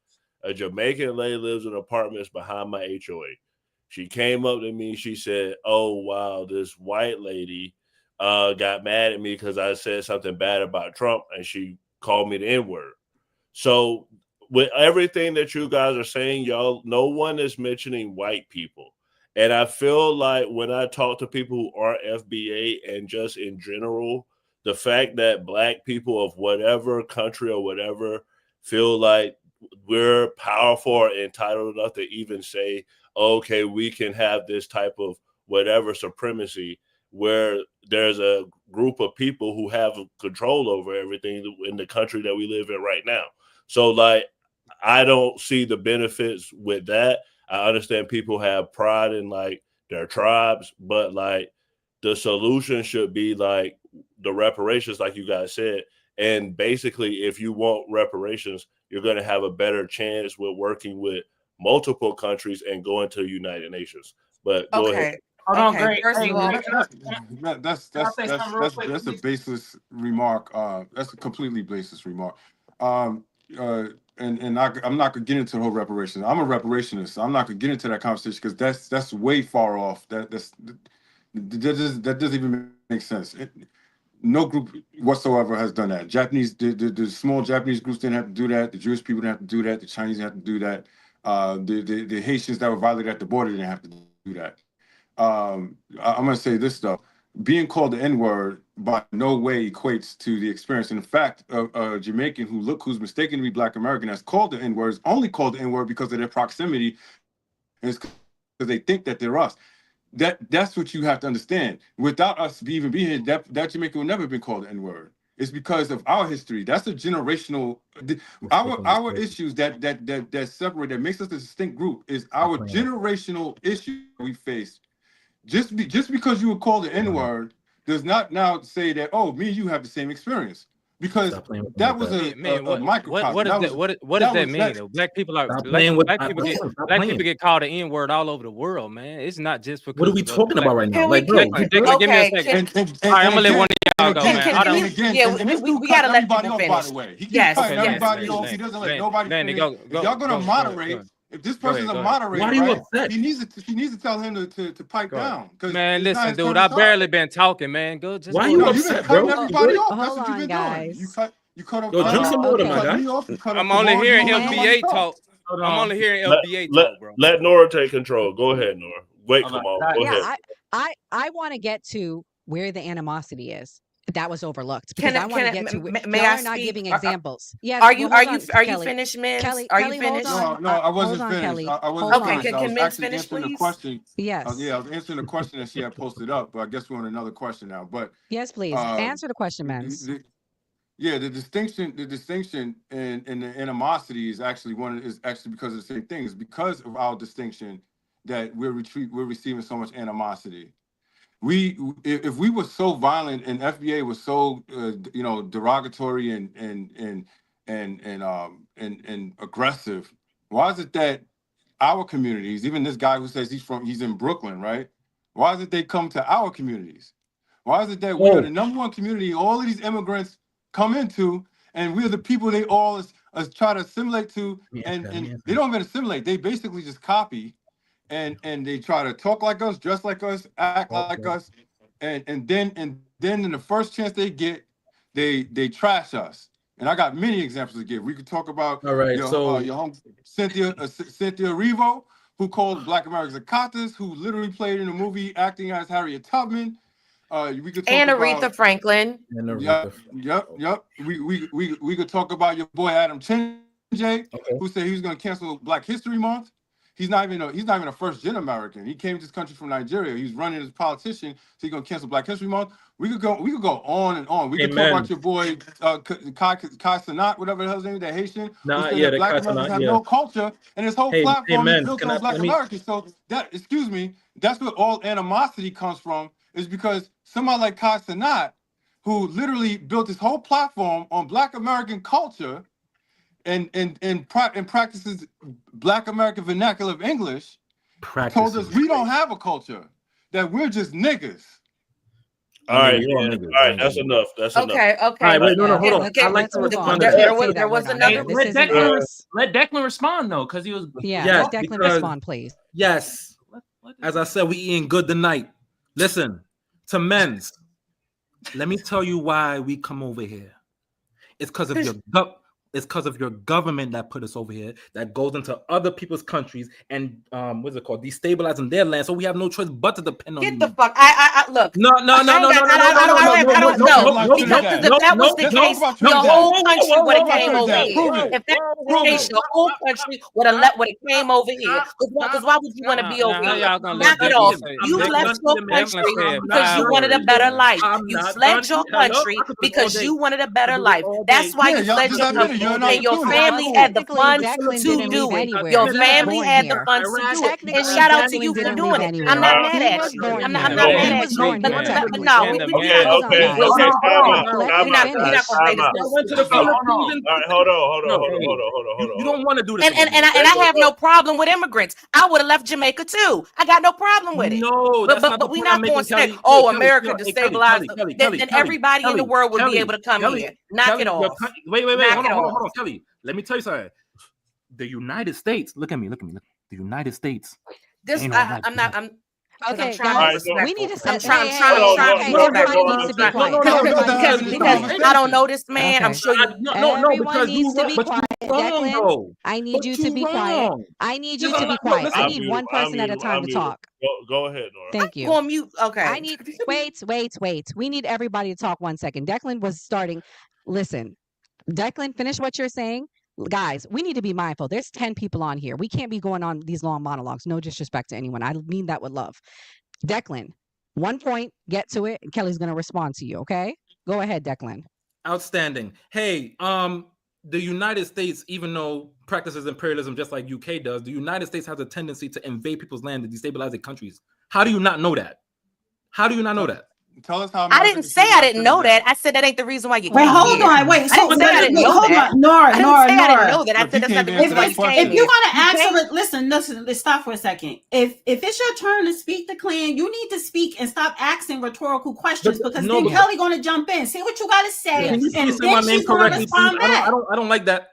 A Jamaican lady lives in apartments behind my HOA. She came up to me. She said, "Oh, wow, this white lady got mad at me because I said something bad about Trump, and she called me the N-word." So with everything that you guys are saying, y'all, no one is mentioning white people. And I feel like when I talk to people who are FBA and just in general, the fact that black people of whatever country or whatever feel like we're powerful or entitled enough to even say, okay, we can have this type of whatever supremacy, where there's a group of people who have control over everything in the country that we live in right now. So like, I don't see the benefits with that. I understand people have pride in like their tribes, but like the solution should be like the reparations, like you guys said. And basically, if you want reparations, you're going to have a better chance with working with multiple countries and going to the United Nations. But go ahead. Great. That's a baseless remark. That's a completely baseless remark. I'm not gonna get into the whole reparations. I'm a reparationist. So I'm not gonna get into that conversation because that's way far off. That doesn't even make sense. No group whatsoever has done that. The small Japanese groups didn't have to do that. The Jewish people didn't have to do that. The Chinese didn't have to do that. The Haitians that were violated at the border didn't have to do that. I'm gonna say this stuff. Being called the N-word by no way equates to the experience. In fact, a Jamaican who's mistaken to be Black American has called the N-word, is only called the N-word because of their proximity, and it's because they think that they're us. That's what you have to understand. Without us even being here, that Jamaican will never have been called the N-word. It's because of our history. That's a generational. Our issues that separate, that makes us a distinct group, is our generational issue we face. Just because you were called the N-word does not now say that, oh, me and you have the same experience. Because that was a microcosm. What does that mean? Black people get called the N-word all over the world, man. It's not just because. What are we talking about right now? Like, bro, give me a second. All right, I'm gonna let one of y'all go, man. We gotta let people finish. By the way, he keeps cutting everybody off. He doesn't let nobody finish. If y'all gonna moderate. If this person's a moderator, why are you upset? He needs to tell him to pipe down. Man, listen, dude, I barely been talking, man. Go just. Why are you upset, bro? Everybody off. That's what you've been doing. You cut off. Yo, drink some water, my guy. I'm only hearing FBA talk. I'm only hearing Let, FBA let, talk, bro. let Nora take control. Go ahead, Nora. Wait, come on. Go ahead. I want to get to where the animosity is that was overlooked because I want to get to may y'all I are not speak? giving examples. Yes, Are you well, hold on, are Kelly. you finished, Mims? Kelly, Are Kelly, you finished? hold on. I wasn't Hold on, finished. Kelly. I wasn't Hold finished. on. I was Mims actually finish, answering the please? question. Yes. Yeah, I was answering the question that she had posted up, but I guess we're on another question now. But Yes, please. Answer the question, Men's. the distinction and the animosity is actually because of the same thing. It's because of our distinction that we're receiving so much animosity. If we were so violent and FBA was so derogatory and aggressive, why is it that our communities, even this guy who says he's in Brooklyn, right? Why is it they come to our communities? Why is it that we are the number one community all of these immigrants come into, and we're the people they all try to assimilate to, and they don't even assimilate, they basically just copy. And they try to talk like us, dress like us, act like us, and then in the first chance they get, they trash us. And I got many examples to give. We could talk about your home Cynthia Erivo, who called Black Americans Akatas, who literally played in a movie acting as Harriet Tubman. We could talk And about Aretha Franklin. Yep. We could talk about your boy Adam Chinjay, who said he was going to cancel Black History Month. He's not even a first-gen American. He came to this country from Nigeria. He's running as a politician, so he's gonna cancel Black History Month. We could go on and on. We could talk about your boy Kai Sanat, whatever the hell's name, that Haitian. Nah, who said yeah, that Black Americans have no culture, and his whole platform is built on Black Americans. So that's where all animosity comes from, is because somebody like Kai Sanat, who literally built his whole platform on Black American culture, and practices Black American vernacular of English, told us we don't have a culture, that we're just niggas. All right, that's enough. That's enough. Okay. All right, wait, no, hold on. I'd like to respond to that. There was another. Let Declan respond though, because he was. Let Declan respond, please. Yes. As I said, we eating good tonight. Listen, to Men's, let me tell you why we come over here. It's because of your government that put us over here, that goes into other people's countries and what's it called, destabilizing their land. So we have no choice but to depend on you. Get the fuck! I look. No. Because if that was the case, the whole country would have came over here. If that was the case, the whole country would have came over here. Because why would you want to be over here? Knock it off. You left your country because you wanted a better life. You fled your country because you wanted a better life. That's why you fled your country. And your family had the funds to do it. Your family had the funds to do it. And shout out to you for doing it. I'm not mad at you. I'm not mad at you. But no, we're not going to play this. All right, hold on. You don't want to do this. And I have no problem with immigrants. I would have left Jamaica too. I got no problem with it. No, but we're not going to say, oh, America destabilized. Then everybody in the world would be able to come here. Knock it off. Wait. Hold on, Kelly. Let me tell you something. The United States, look at me. The United States. Okay, guys, we need to set. Everybody needs to be quiet. Because I don't know this man. I'm sure you. Everyone needs to be quiet. Declan, I need you to be quiet. I need you to be quiet. I need one person at a time to talk. Go ahead, Nora. Thank you. Go on mute. Okay. I need. Wait. We need everybody to talk 1 second. Declan was starting. Listen, Declan, finish what you're saying. Guys, we need to be mindful. There's 10 people on here. We can't be going on these long monologues. No disrespect to anyone. I mean that with love. Declan, 1 point, get to it, and Kelly's going to respond to you, okay? Go ahead, Declan. Outstanding. Hey, the United States, even though practices imperialism just like UK does, the United States has a tendency to invade people's land and destabilize their countries. How do you not know that? Tell us how. I didn't say I didn't know that. I said that ain't the reason why you came here. Hold on. Wait. So I didn't know that. Nora. I didn't know that. I said that's not the reason why you came if you're gonna answer it, listen. Let's stop for a second. If it's your turn to speak the clan, you need to speak and stop asking rhetorical questions because then Kelly gonna jump in. Say what you gotta say, and then say my name she's gonna correctly, respond back. I don't like that.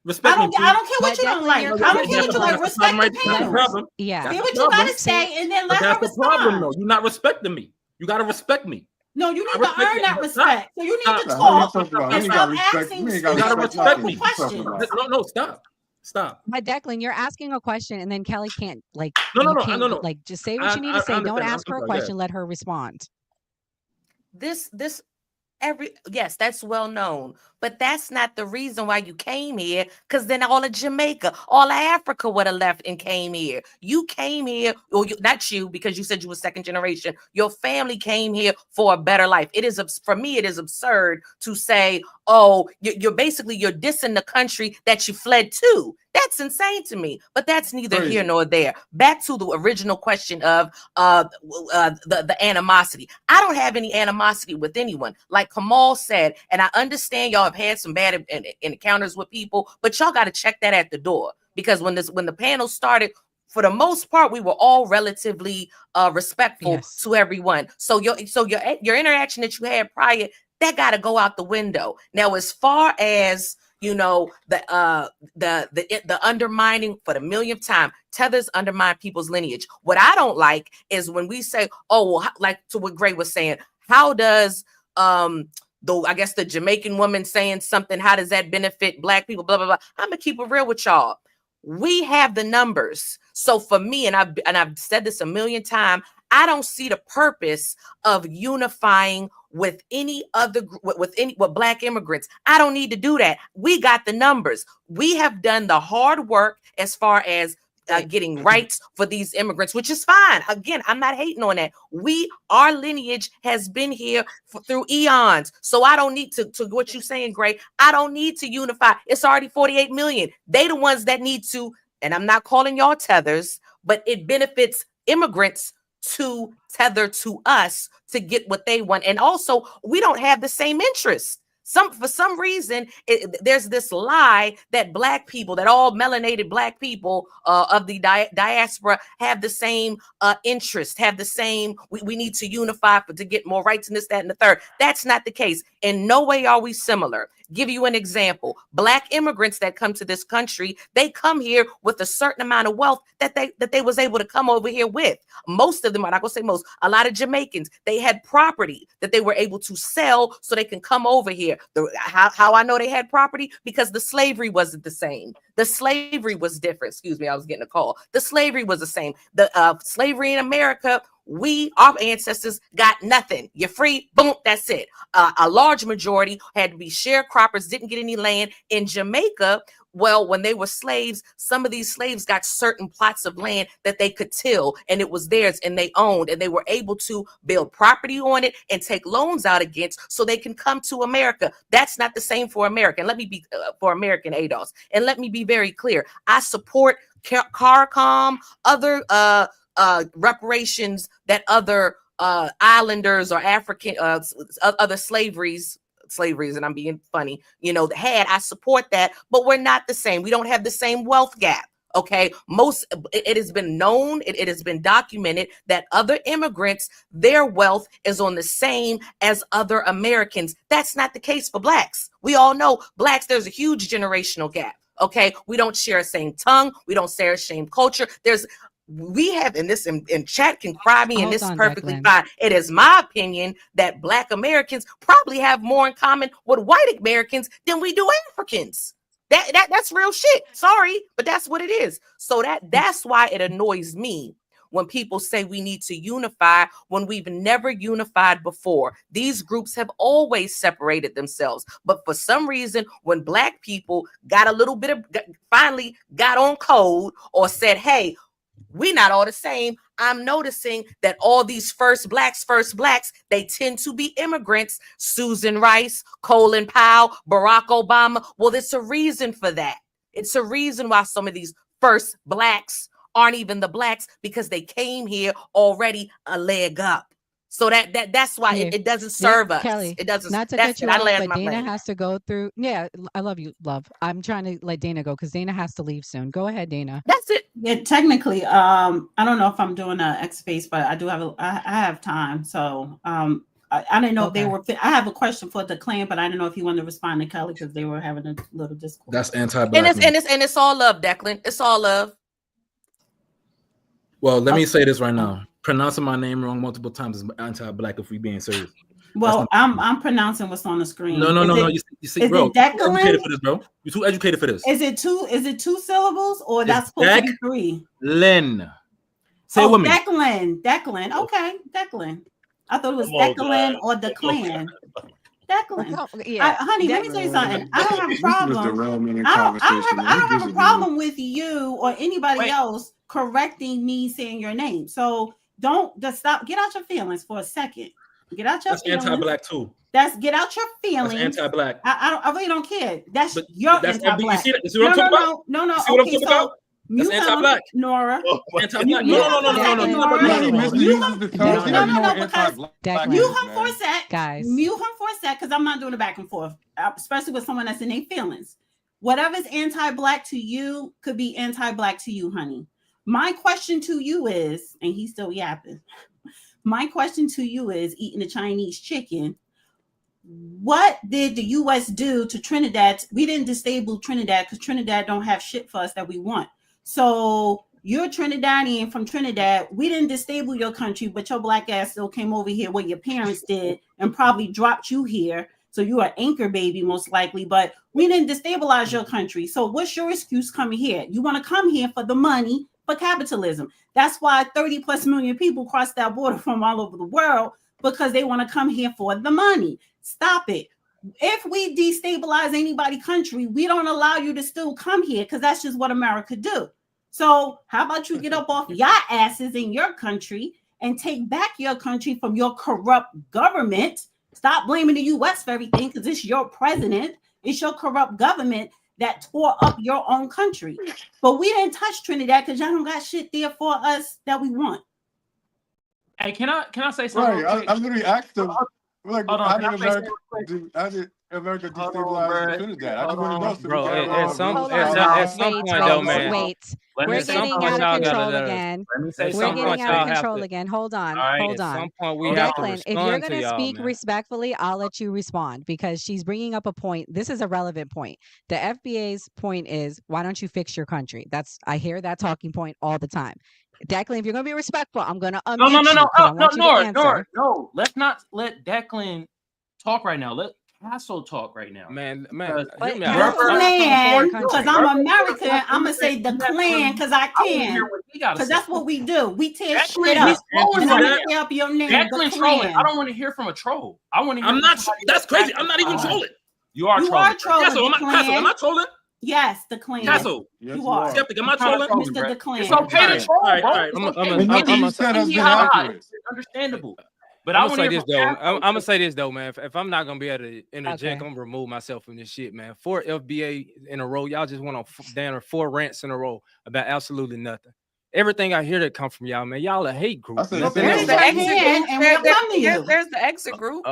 Respect I don't care what you don't like. I don't care what you like. Respect the panel. Yeah. Say what you gotta say, and then let her respond. That's the problem, though. You're not respecting me. You gotta respect me. No, you need to earn that respect. So you need to talk and stop asking questions. No, stop. Stop. But Declan, you're asking a question, and then Kelly can't No. like just say what you need to say. I Don't understand. ask I'm her a sorry. Go question. ahead. Let her respond. This yes, that's well known, but that's not the reason why you came here, because then all of Jamaica, all of Africa would have left and came here. You came here, or not you, because you said you were second generation. Your family came here for a better life. It is, for me, it is absurd to say, oh, you're dissing the country that you fled to. That's insane to me, but that's neither here nor there. Back to the original question of the animosity. I don't have any animosity with anyone. Like Kamal said, and I understand y'all have had some bad encounters with people, but y'all got to check that at the door, because when the panel started, for the most part, we were all relatively respectful to everyone. So your interaction that you had prior, that got to go out the window. Now, as far as the undermining for the millionth time, tethers undermine people's lineage. What I don't like is when we say, oh, well, like to what Gray was saying, how does the Jamaican woman saying something, how does that benefit Black people? Blah blah blah. I'm gonna keep it real with y'all. We have the numbers. So for me, and I've said this a million times, I don't see the purpose of unifying with any other with Black immigrants. I don't need to do that. We got the numbers. We have done the hard work as far as getting rights for these immigrants, which is fine. Again, I'm not hating on that. Our lineage has been here through eons. So I don't need to what you're saying, Gray. I don't need to unify. It's already 48 million. They the ones that need to, and I'm not calling y'all tethers, but it benefits immigrants to tether to us to get what they want. And also, we don't have the same interests. For some reason, there's this lie that Black people, that all melanated Black people of the diaspora have the same interest, have the same, we need to unify to get more rights in this, that, and the third. That's not the case. In no way are we similar. Give you an example. Black immigrants that come to this country, they come here with a certain amount of wealth that they was able to come over here with. Most of them, I'm not gonna say most, a lot of Jamaicans, they had property that they were able to sell so they can come over here. How I know they had property? Because the slavery wasn't the same. The slavery was different. Excuse me, I was getting a call. The slavery was the same. The slavery in America, our ancestors got nothing. You're free, boom, that's it. A large majority had to be sharecroppers, didn't get any land. In Jamaica, well, when they were slaves, some of these slaves got certain plots of land that they could till, and it was theirs, and they owned, and they were able to build property on it and take loans out against so they can come to America. That's not the same for America. And let me be for American ADOS. And let me be very clear. I support CARICOM, other reparations that other islanders or African other slaveries, and I'm being funny, had. I support that, but we're not the same. We don't have the same wealth gap. Okay, it has been known, it has been documented that other immigrants, their wealth is on the same as other Americans. That's not the case for Blacks. We all know Blacks, there's a huge generational gap. Okay, we don't share the same tongue, we don't share the same culture. We have, and this in chat can cry me, and this is perfectly fine. It is my opinion that Black Americans probably have more in common with white Americans than we do Africans. That's real shit. Sorry, but that's what it is. So that's why it annoys me when people say we need to unify when we've never unified before. These groups have always separated themselves. But for some reason, when Black people got a little bit of, finally got on code or said, hey, we're not all the same, I'm noticing that all these first blacks, they tend to be immigrants. Susan Rice, Colin Powell, Barack Obama. Well, there's a reason for that. It's a reason why some of these first blacks aren't even the blacks, because they came here already a leg up. So that's why it doesn't serve us. Kelly, It doesn't. not to cut you off, but Dana has to go through. Yeah, I love you, love. I'm trying to let Dana go because Dana has to leave soon. Go ahead, Dana. That's it. Yeah, technically, I don't know if I'm doing a X space, but I do have I have time. So I didn't know if they were. I have a question for the clan, but I didn't know if you wanted to respond to Kelly because they were having a little discourse. That's anti-Black. And it's all love, Declan. It's all love. Well, let me say this right now. Pronouncing my name wrong multiple times is anti-Black if we being serious. Well, I'm pronouncing what's on the screen. No. You see, is bro, it Declan? You're too educated for this, bro. You're too educated for this. Is it two syllables or that's supposed to be three? Len. Say it with me. Declan. Okay, Declan. I thought it was Declan or Declan. Declan. Honey, let me tell you something. I don't have a problem. I don't have a problem with you or anybody else correcting me saying your name. So just stop. Get out your feelings for a second. Get out your feelings. That's anti-black too. Get out your feelings. That's anti-black. I really don't care. That's your anti-black. You see what I'm talking about? No. You see what I'm talking about? That's anti-black. Nora. Anti-black. No. Mute him for a sec, guys. Mute him for a sec, because I'm not doing it back and forth, especially with someone that's in their feelings. Whatever's anti-black to you could be anti-black to you, honey. My question to you is, and he's still yapping. My question to you is, eating the Chinese chicken, what did the U.S. do to Trinidad? We didn't disable Trinidad because Trinidad don't have shit for us that we want. So you're Trinidadian from Trinidad. We didn't disable your country, but your black ass still came over here what your parents did and probably dropped you here. So you're an anchor baby, most likely, but we didn't destabilize your country. So what's your excuse coming here? You want to come here for the money, for capitalism. That's why 30 plus million people cross that border from all over the world, because they want to come here for the money. Stop it. If we destabilize anybody's country, we don't allow you to still come here, because that's just what America do. So how about you get up off your asses in your country and take back your country from your corrupt government? Stop blaming the U.S. for everything, because it's your president. It's your corrupt government that tore up your own country. But we didn't touch Trinidad because y'all don't got shit there for us that we want. Hey, can I say something? Right, I literally asked them, like, how did America destabilize Trinidad? I just want to know. Bro, at some point, though, man. Wait. We're getting out of control again. We're getting out of control again. Hold on. Hold on. At some point, we have to Declan, if you're respond to going to y'all, speak man. respectfully, I'll let you respond, because she's bringing up a point. This is a relevant point. The FBA's point is, why don't you fix your country? I hear that talking point all the time. Declan, if you're going to be respectful, I'm going to unmute you. No. Let's not let Declan talk right now. Let Castle talk right now. Man. Because I'm American, I'm going to say the clan because I can. Because that's what we do. We tear shit up. And I'm going to tear up your name. Declan trolling. I don't want to hear from a troll. I want to hear. I'm not. That's crazy. I'm not even trolling. You are trolling. Castle, am I trolling? Yes, the clan. Castle, you are. Skeptic, am I trolling? Mr. The clan. It's okay to troll, bro. It's understandable. But I'm gonna say this though. I'm gonna say this though, man. If I'm not gonna be able to interject, I'm gonna remove myself from this shit, man. 4 FBA in a row, y'all just went on down or 4 rants in a row about absolutely nothing. Everything I hear that come from y'all, man, y'all a hate group. There's the exit group.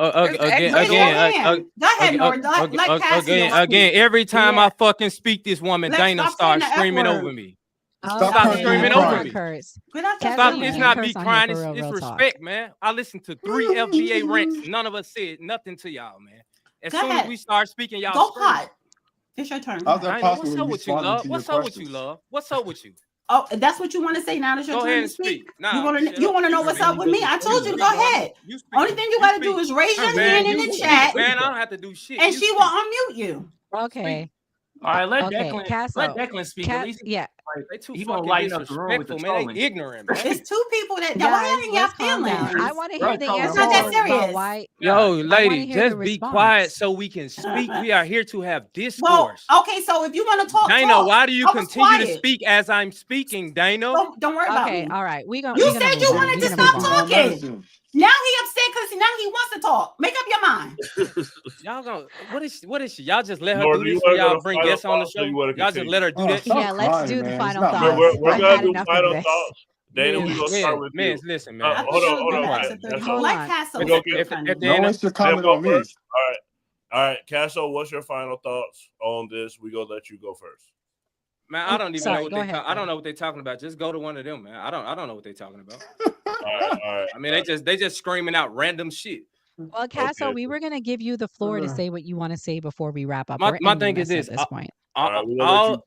Again, every time I fucking speak, this woman Dana starts screaming over me. Stop screaming over me. Stop. It's not me crying. It's respect, man. I listened to 3 FBA rants. None of us said nothing to y'all, man. As soon as we start speaking, y'all go hot. It's your turn. What's up with you, love? What's up with you, love? What's up with you? Oh, that's what you want to say now? That's your turn to speak. You want to know what's up with me? I told you to go ahead. Only thing you got to do is raise your hand in the chat. Man, I don't have to do shit. And she will unmute you. Okay. All right, let Declan speak. At least they too he gonna light up the room with the man. They ignorant, man. It's 2 people that don't have any feelings. I want to hear the answer. It's not that serious. Why? Yo, lady, just be quiet so we can speak. We are here to have discourse. Well, okay, so if you want to talk, Dana, why do you continue to speak as I'm speaking, Dana? Don't worry about me. Okay, all right. You said you wanted to stop talking. Now he upset because now he wants to talk. Make up your mind. Y'all gonna what is she? Y'all just let her do this when y'all bring guests on the show. Y'all just let her do that. Yeah, let's do the final thoughts. We're gonna do final thoughts. Dana, we're gonna start with you. Listen, man. Hold on. What's your comment on me? All right, Castle, what's your final thoughts on this? We're gonna let you go first. Man, I don't even know what I don't know what they're talking about. Just go to one of them, man. I don't know what they're talking about. All right. I mean, they just screaming out random shit. Well, Casso, we were gonna give you the floor to say what you want to say before we wrap up. My thing is this. At this point.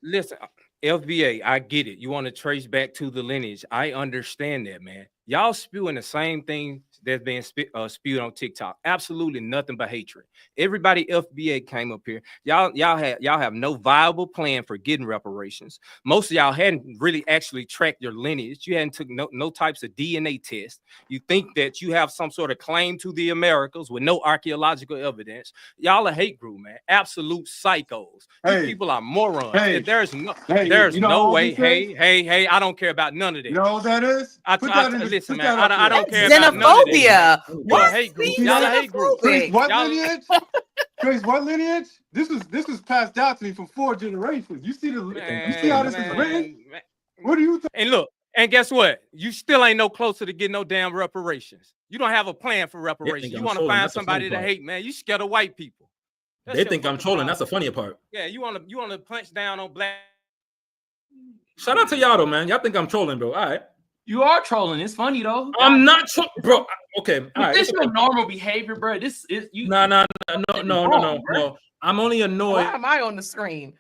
Listen, FBA, I get it. You want to trace back to the lineage. I understand that, man. Y'all spewing the same thing that's being spewed on TikTok. Absolutely nothing but hatred. Everybody FBA came up here. Y'all have no viable plan for getting reparations. Most of y'all hadn't really actually tracked your lineage. You hadn't took no types of DNA tests. You think that you have some sort of claim to the Americas with no archaeological evidence. Y'all a hate group, man. Absolute psychos. These people are morons. There's no way. Hey, I don't care about none of that. You know what that is? Listen, man, I don't care about none of that. You're a hate group. Y'all a hate group. Trace what lineage? Trace what lineage? This is passed down to me for 4 generations. You see you see how this is written? What do you think? And look, and guess what? You still ain't no closer to getting no damn reparations. You don't have a plan for reparations. You want to find somebody to hate, man. You scared of white people. They think I'm trolling. That's the funnier part. Yeah, you want to punch down on black. Shout out to y'all though, man. Y'all think I'm trolling, bro. All right. You are trolling. It's funny though. I'm not trolling, bro. Okay. All right. This is your normal behavior, bro. This is you. No. I'm only annoyed. Why am I on the screen?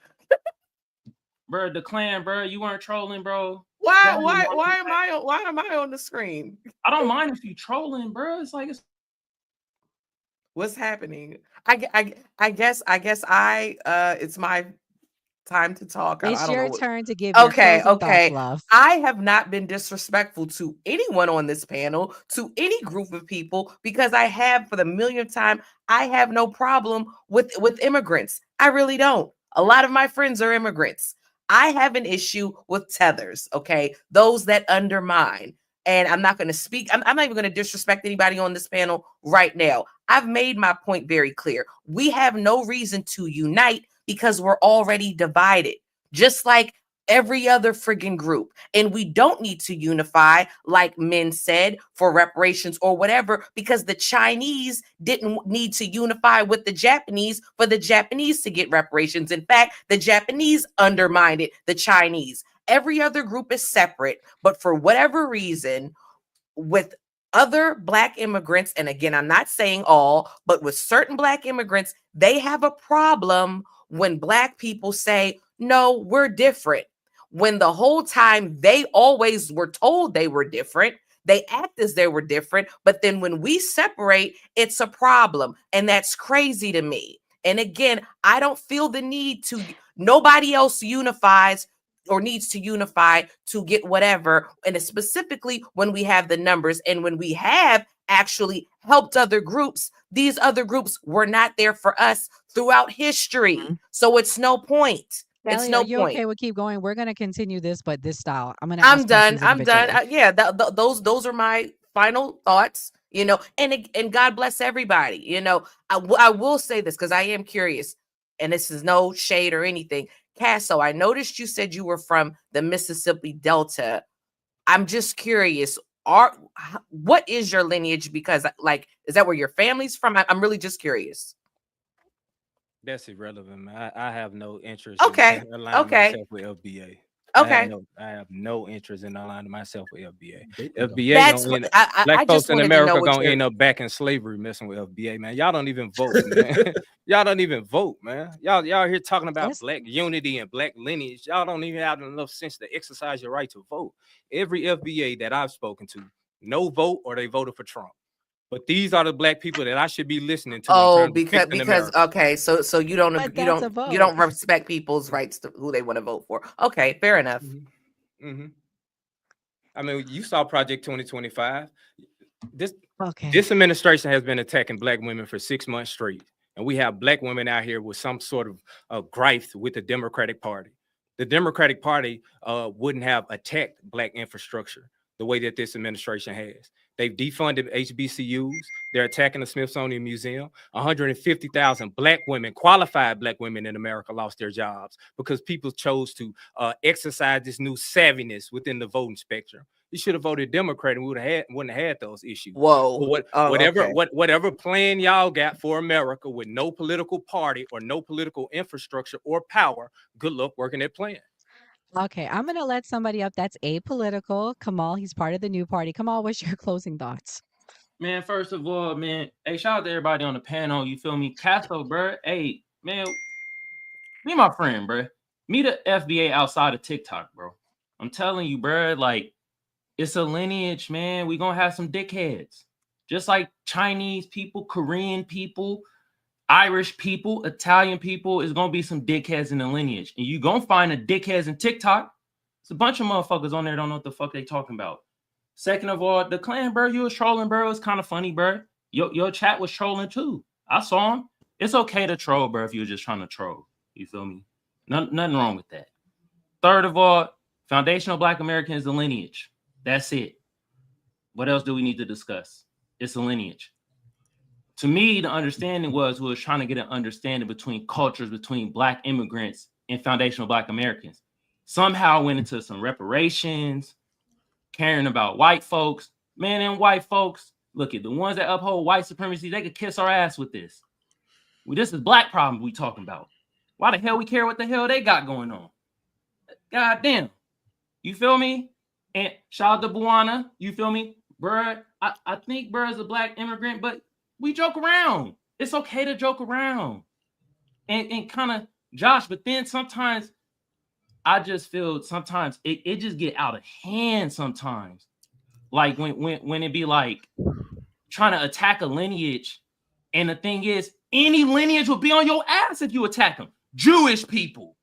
Bro, the clan, bro. You weren't trolling, bro. Why am I on the screen? I don't mind if you trolling, bro. It's like what's happening. I guess it's my time to talk. It's your turn to give okay. your thoughts, love. I have not been disrespectful to anyone on this panel, to any group of people, because I have, for the millionth time, I have no problem with immigrants. I really don't. A lot of my friends are immigrants. I have an issue with tethers, okay? Those that undermine. And I'm not going to speak. I'm not even going to disrespect anybody on this panel right now. I've made my point very clear. We have no reason to unite because we're already divided, just like every other friggin' group. And we don't need to unify, like men said, for reparations or whatever, because the Chinese didn't need to unify with the Japanese for the Japanese to get reparations. In fact, the Japanese undermined the Chinese. Every other group is separate, but for whatever reason, with other Black immigrants, and again, I'm not saying all, but with certain Black immigrants, they have a problem when Black people say, no, we're different. When the whole time they always were told they were different, they act as they were different, but then when we separate, it's a problem, and that's crazy to me. And again, I don't feel the need to, nobody else unifies or needs to unify to get whatever. And it's specifically when we have the numbers and when we have actually helped other groups, these other groups were not there for us throughout history. So it's no point. It's no you point. Okay, we'll keep going. We're going to continue this, but this style. I'm done. Yeah, those are my final thoughts, you know, and God bless everybody. You know, I will say this because I am curious, and this is no shade or anything. Casso, I noticed you said you were from the Mississippi Delta. I'm just curious, what is your lineage? Because, like, is that where your family's from? I'm really just curious. That's irrelevant, man. I have no interest in aligning myself with FBA. Okay. I have no interest in aligning myself with FBA. That's FBA, what, Black folks in America gonna you're... end up back in slavery messing with FBA, man. Y'all don't even vote, man. Y'all don't even vote, man. Y'all here talking about Black unity and Black lineage. Y'all don't even have enough sense to exercise your right to vote. Every FBA that I've spoken to, no vote or they voted for Trump. But these are the Black people that I should be listening to. Oh, because okay, so you don't respect people's rights to who they want to vote for. Okay, fair enough. Mm-hmm. I mean, you saw Project 2025. This administration has been attacking Black women for 6 months straight, and we have Black women out here with some sort of gripe with the Democratic Party. The Democratic Party wouldn't have attacked Black infrastructure the way that this administration has. They've defunded HBCUs. They're attacking the Smithsonian Museum. 150,000 Black women, qualified Black women in America, lost their jobs because people chose to exercise this new savviness within the voting spectrum. You should have voted Democrat and wouldn't have had those issues. Whoa. Whatever plan y'all got for America with no political party or no political infrastructure or power, good luck working that plan. Okay, I'm going to let somebody up that's apolitical. Kamal, he's part of the new party. Kamal, what's your closing thoughts? Man, first of all, man, hey, shout out to everybody on the panel. You feel me? Casso, bro. Hey, man, be my friend, bro. Meet the FBA outside of TikTok, bro. I'm telling you, bro, like, It's a lineage, man. We're gonna have some dickheads. Just like Chinese people, Korean people, Irish people, Italian people, is gonna be some dickheads in the lineage. And you're gonna find the dickheads in TikTok. It's a bunch of motherfuckers on there don't know what the fuck they talking about. Second of all, the clan, bro, you was trolling, bro. It's kind of funny, bro. Your chat was trolling too. I saw him. It's okay to troll, bro, if you're just trying to troll. You feel me? Nothing wrong with that. Third of all, foundational Black American is the lineage. That's it. What else do we need to discuss? It's a lineage. To me, the understanding was we was trying to get an understanding between cultures, between Black immigrants and foundational Black Americans. Somehow went into some reparations, caring about white folks. Man, and white folks, look at the ones that uphold white supremacy, they could kiss our ass with this. This is Black problem we talking about. Why the hell we care what the hell they got going on? God damn. You feel me? And shout out to Buana. You feel me? Bruh, I think bruh is a Black immigrant, but we joke around. It's okay to joke around. And kind of Josh, but then sometimes I just feel sometimes it just get out of hand sometimes. Like when it be like trying to attack a lineage. And the thing is, any lineage will be on your ass if you attack them. Jewish people,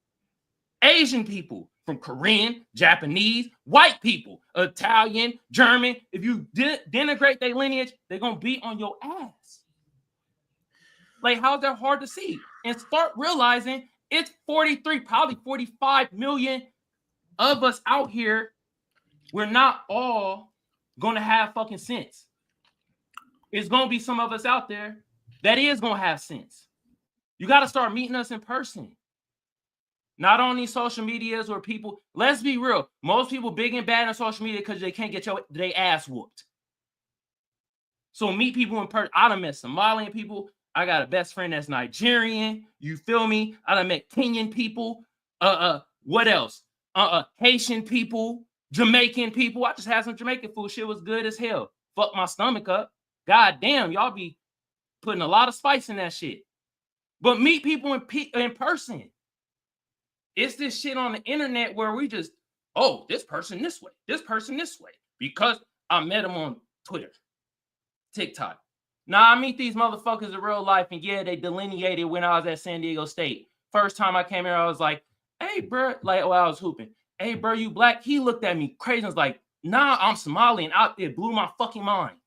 Asian people, from Korean, Japanese, white people, Italian, German. If you denigrate their lineage, they're going to be on your ass. Like, how's that hard to see? And start realizing it's 43, probably 45 million of us out here. We're not all going to have fucking sense. It's going to be some of us out there that is going to have sense. You got to start meeting us in person. Not on these social medias where people, let's be real, most people big and bad on social media because they can't get their ass whooped. So meet people in person. I done met Somalian people. I got a best friend that's Nigerian. You feel me? I done met Kenyan people. What else? Haitian people, Jamaican people. I just had some Jamaican food. Shit was good as hell. Fuck my stomach up. God damn, y'all be putting a lot of spice in that shit. But meet people in person. It's this shit on the internet where we just, oh, this person this way, this person this way, because I met them on Twitter, TikTok. Now, I meet these motherfuckers in real life, and yeah, they delineated when I was at San Diego State. First time I came here, I was like, hey, bro, like, while I was hooping, hey, bro, you Black? He looked at me crazy and was like, nah, I'm Somali, and it blew my fucking mind.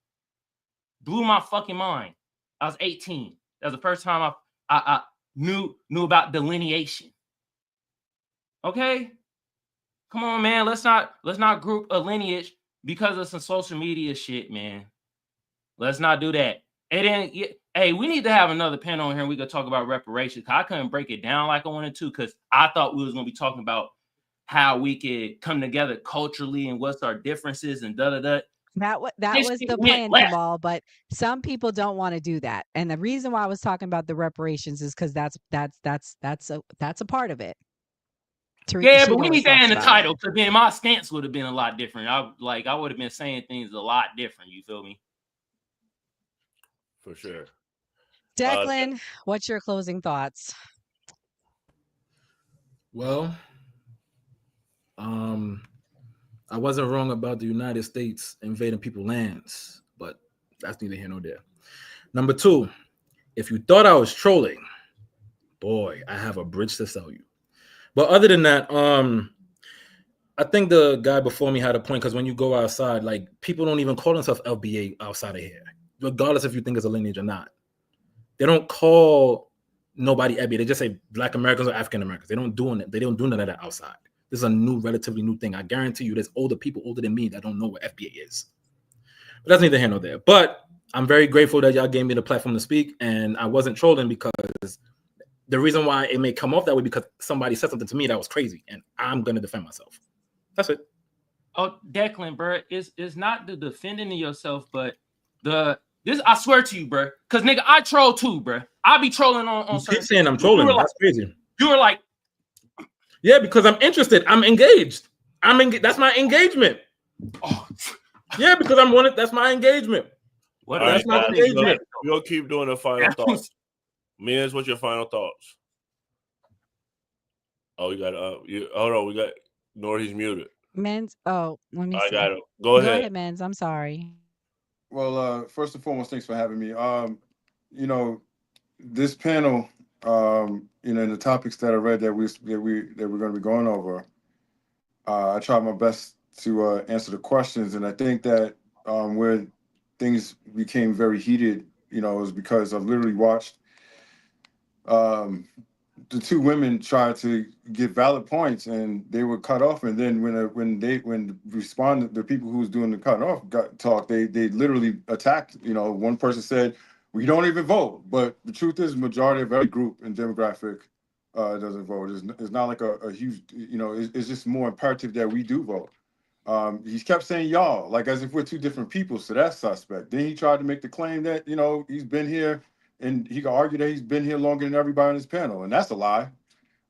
Blew my fucking mind. I was 18. That was the first time I knew about delineation. Okay, come on, man. Let's not group a lineage because of some social media shit, man. Let's not do that. And then, hey, we need to have another panel on here. And we could talk about reparations. I couldn't break it down like I wanted to because I thought we was gonna be talking about how we could come together culturally and what's our differences and da da da. That was the plan, Kamal, but some people don't want to do that. And the reason why I was talking about the reparations is because that's a part of it. Yeah, but we need that in the title because then my stance would have been a lot different. I would have been saying things a lot different. You feel me? For sure. Declan, what's your closing thoughts? Well, I wasn't wrong about the United States invading people's lands, but that's neither here nor there. Number two, if you thought I was trolling, boy, I have a bridge to sell you. But other than that, I think the guy before me had a point because when you go outside, like people don't even call themselves FBA outside of here, regardless if you think it's a lineage or not. They don't call nobody FBA. They just say Black Americans or African Americans. They don't do none of that outside. This is a relatively new thing. I guarantee you there's older people older than me that don't know what FBA is. But that's neither here nor there. But I'm very grateful that y'all gave me the platform to speak, and I wasn't trolling because the reason why it may come off that way because somebody said something to me that was crazy, and I'm going to defend myself. That's it. Oh, Declan, bro, it's not the defending of yourself, but this. I swear to you, bro, because nigga, I troll too, bro. I be trolling on. You keep saying I'm trolling. That's crazy. You were like, yeah, because I'm interested. I'm engaged. That's my engagement. Oh. Yeah, because that's my engagement. That's my engagement. We'll keep doing the final thoughts. Miz, what's your final thoughts? Oh, you got hold on, we got Nor, he's muted. Men's. Oh, let me I got see. it. Go Go ahead. ahead, Men's. I'm sorry. Well, first and foremost, thanks for having me. You know, this panel, and the topics that I read that we're going to be going over, I tried my best to answer the questions, and I think that where things became very heated, is because I've literally watched um, the two women tried to get valid points, and they were cut off. And then when responded, the people who was doing the cutting off got talk, they literally attacked. One person said, "We don't even vote," but the truth is, majority of every group and demographic doesn't vote. It's not like a huge, it's just more imperative that we do vote. He kept saying y'all, like as if we're two different people, so that's suspect. Then he tried to make the claim that he's been here, and he could argue that he's been here longer than everybody on this panel, and that's a lie.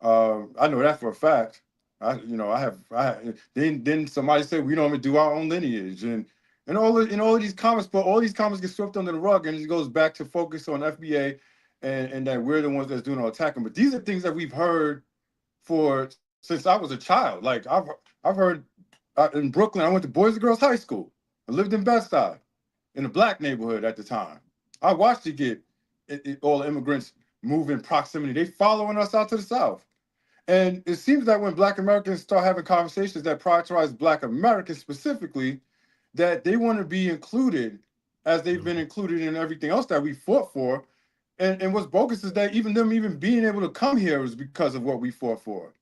I know that for a fact. Then somebody said we don't even do our own lineage, and all of these comments, but all these comments get swept under the rug, and it goes back to focus on FBA, and that we're the ones that's doing all attacking. But these are things that we've heard since I was a child. Like I've heard in Brooklyn. I went to Boys and Girls High School. I lived in Bed-Stuy, in a black neighborhood at the time. I watched it get all the immigrants move in proximity. They following us out to the South. And it seems that when Black Americans start having conversations that prioritize Black Americans specifically, that they want to be included as they've been included in everything else that we fought for. And what's bogus is that even them even being able to come here is because of what we fought for.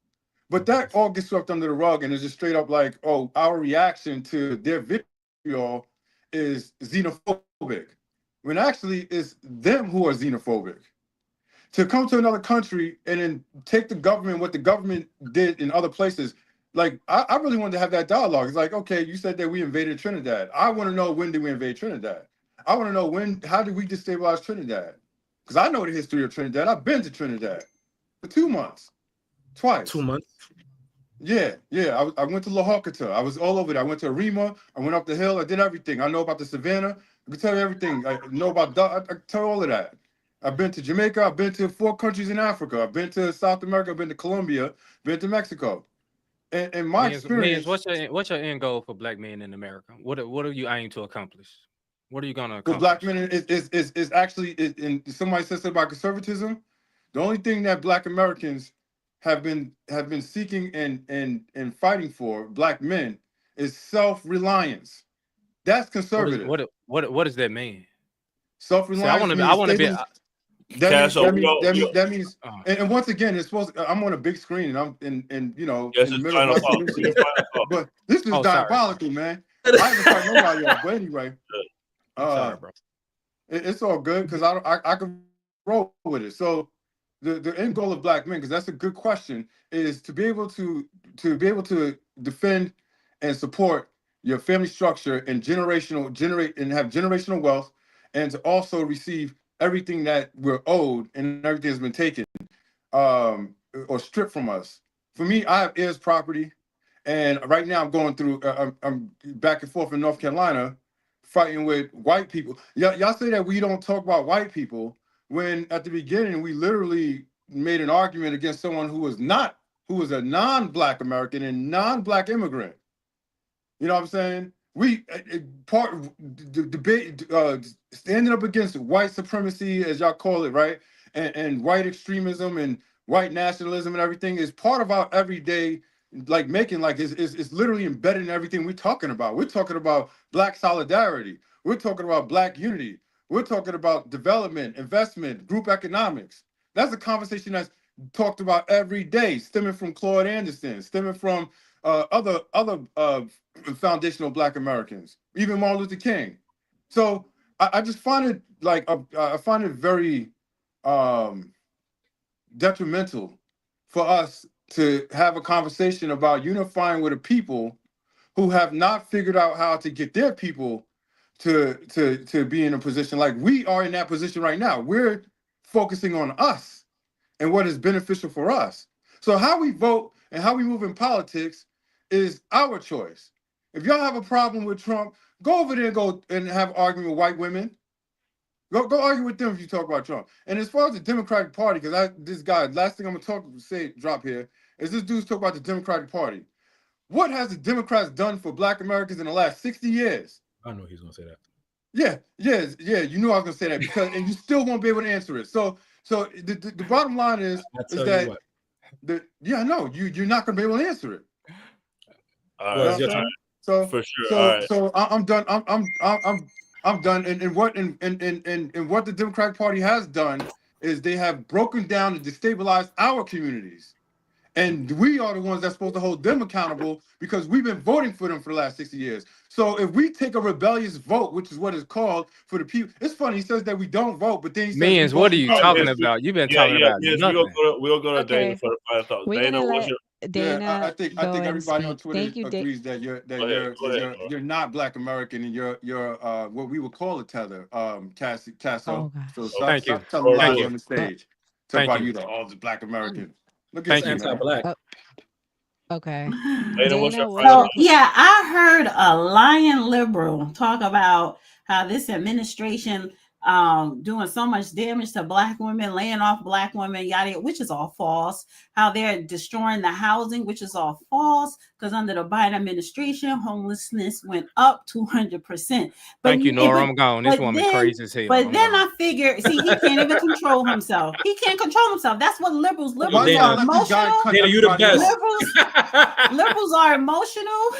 But that all gets swept under the rug, and it's just straight up like, oh, our reaction to their vitriol is xenophobic, when actually it's them who are xenophobic. To come to another country and then take the government, what the government did in other places, like I really wanted to have that dialogue. It's like, okay, you said that we invaded Trinidad. I want to know, when did we invade Trinidad? I want to know how did we destabilize Trinidad? Because I know the history of Trinidad. I've been to Trinidad for 2 months, twice. 2 months. Yeah. I went to La Hawkata. I was all over there. I went to Arima. I went up the hill. I did everything. I know about the Savannah. I can tell you everything. I know about. I can tell you all of that. I've been to Jamaica. I've been to 4 countries in Africa. I've been to South America. I've been to Colombia. Been to Mexico. And my experience. What's your end goal for Black men in America? What are you aiming to accomplish? What are you gonna For accomplish? Black men is actually, and somebody said something about conservatism. The only thing that Black Americans have been seeking and fighting for, Black men, is self-reliance. That's conservative. What does that mean? Self-reliance I want to be. That means, and once again, it's supposed to, I'm on a big screen, and I'm in the middle of my solution. But this is diabolical, man. I haven't tried nobody else, but anyway, sorry, bro. It's all good because I can roll with it. So the end goal of Black men, because that's a good question, is to be able to defend and support your family structure and generate and have generational wealth, and to also receive everything that we're owed and everything has been taken or stripped from us. For me, I have heirs property, and right now I'm going through. I'm back and forth in North Carolina, fighting with white people. Y'all say that we don't talk about white people, when at the beginning we literally made an argument against someone who was a non-Black American and non-Black immigrant. You know what I'm saying? We debate standing up against white supremacy, as y'all call it, right? And white extremism and white nationalism and everything is part of our everyday, like making, like it's literally embedded in everything we're talking about. We're talking about Black solidarity. We're talking about Black unity. We're talking about development, investment, group economics. That's a conversation that's talked about every day, stemming from Claude Anderson, stemming from other foundational Black Americans, even Martin Luther King. So I just find it like I find it very detrimental for us to have a conversation about unifying with a people who have not figured out how to get their people to be in a position like we are in that position right now. We're focusing on us and what is beneficial for us. So how we vote and how we move in politics is our choice. If y'all have a problem with Trump, go over there and go and have an argument with white women. Go argue with them if you talk about Trump. And as far as the Democratic Party, because this guy, last thing I'm gonna drop here, is this dude's talk about the Democratic Party. What has the Democrats done for Black Americans in the last 60 years? I know he's gonna say that. Yeah. You knew I was gonna say that because, and you still won't be able to answer it. So the bottom line is that I know you're not gonna be able to answer it. All right. So for sure. So I'm done. I'm done. And what the Democratic Party has done is they have broken down and destabilized our communities. And we are the ones that's supposed to hold them accountable because we've been voting for them for the last 60 years. So if we take a rebellious vote, which is what it's called for the people, it's funny. He says that we don't vote, but then he says, Millions, what are you talking about? You've been talking about nothing. We'll go to Dana for the final thoughts. Dana, what's your... Dana, I think everybody on Twitter agrees that you're not Black American and you're what we would call a tether, Casso. So stop telling lies on the stage. Talk about you the Black American. Look at you, anti-Black. Okay. So yeah, I heard a lying liberal talk about how this administration doing so much damage to Black women, laying off Black women, yada, which is all false. How they're destroying the housing, which is all false, because under the Biden administration, homelessness went up 200%. Thank you, Nora. I'm gone. This woman crazy as hell. But then I figure, see, he can't even control himself. He can't control himself. That's what liberals are emotional. Dana, you the best. Liberals are emotional.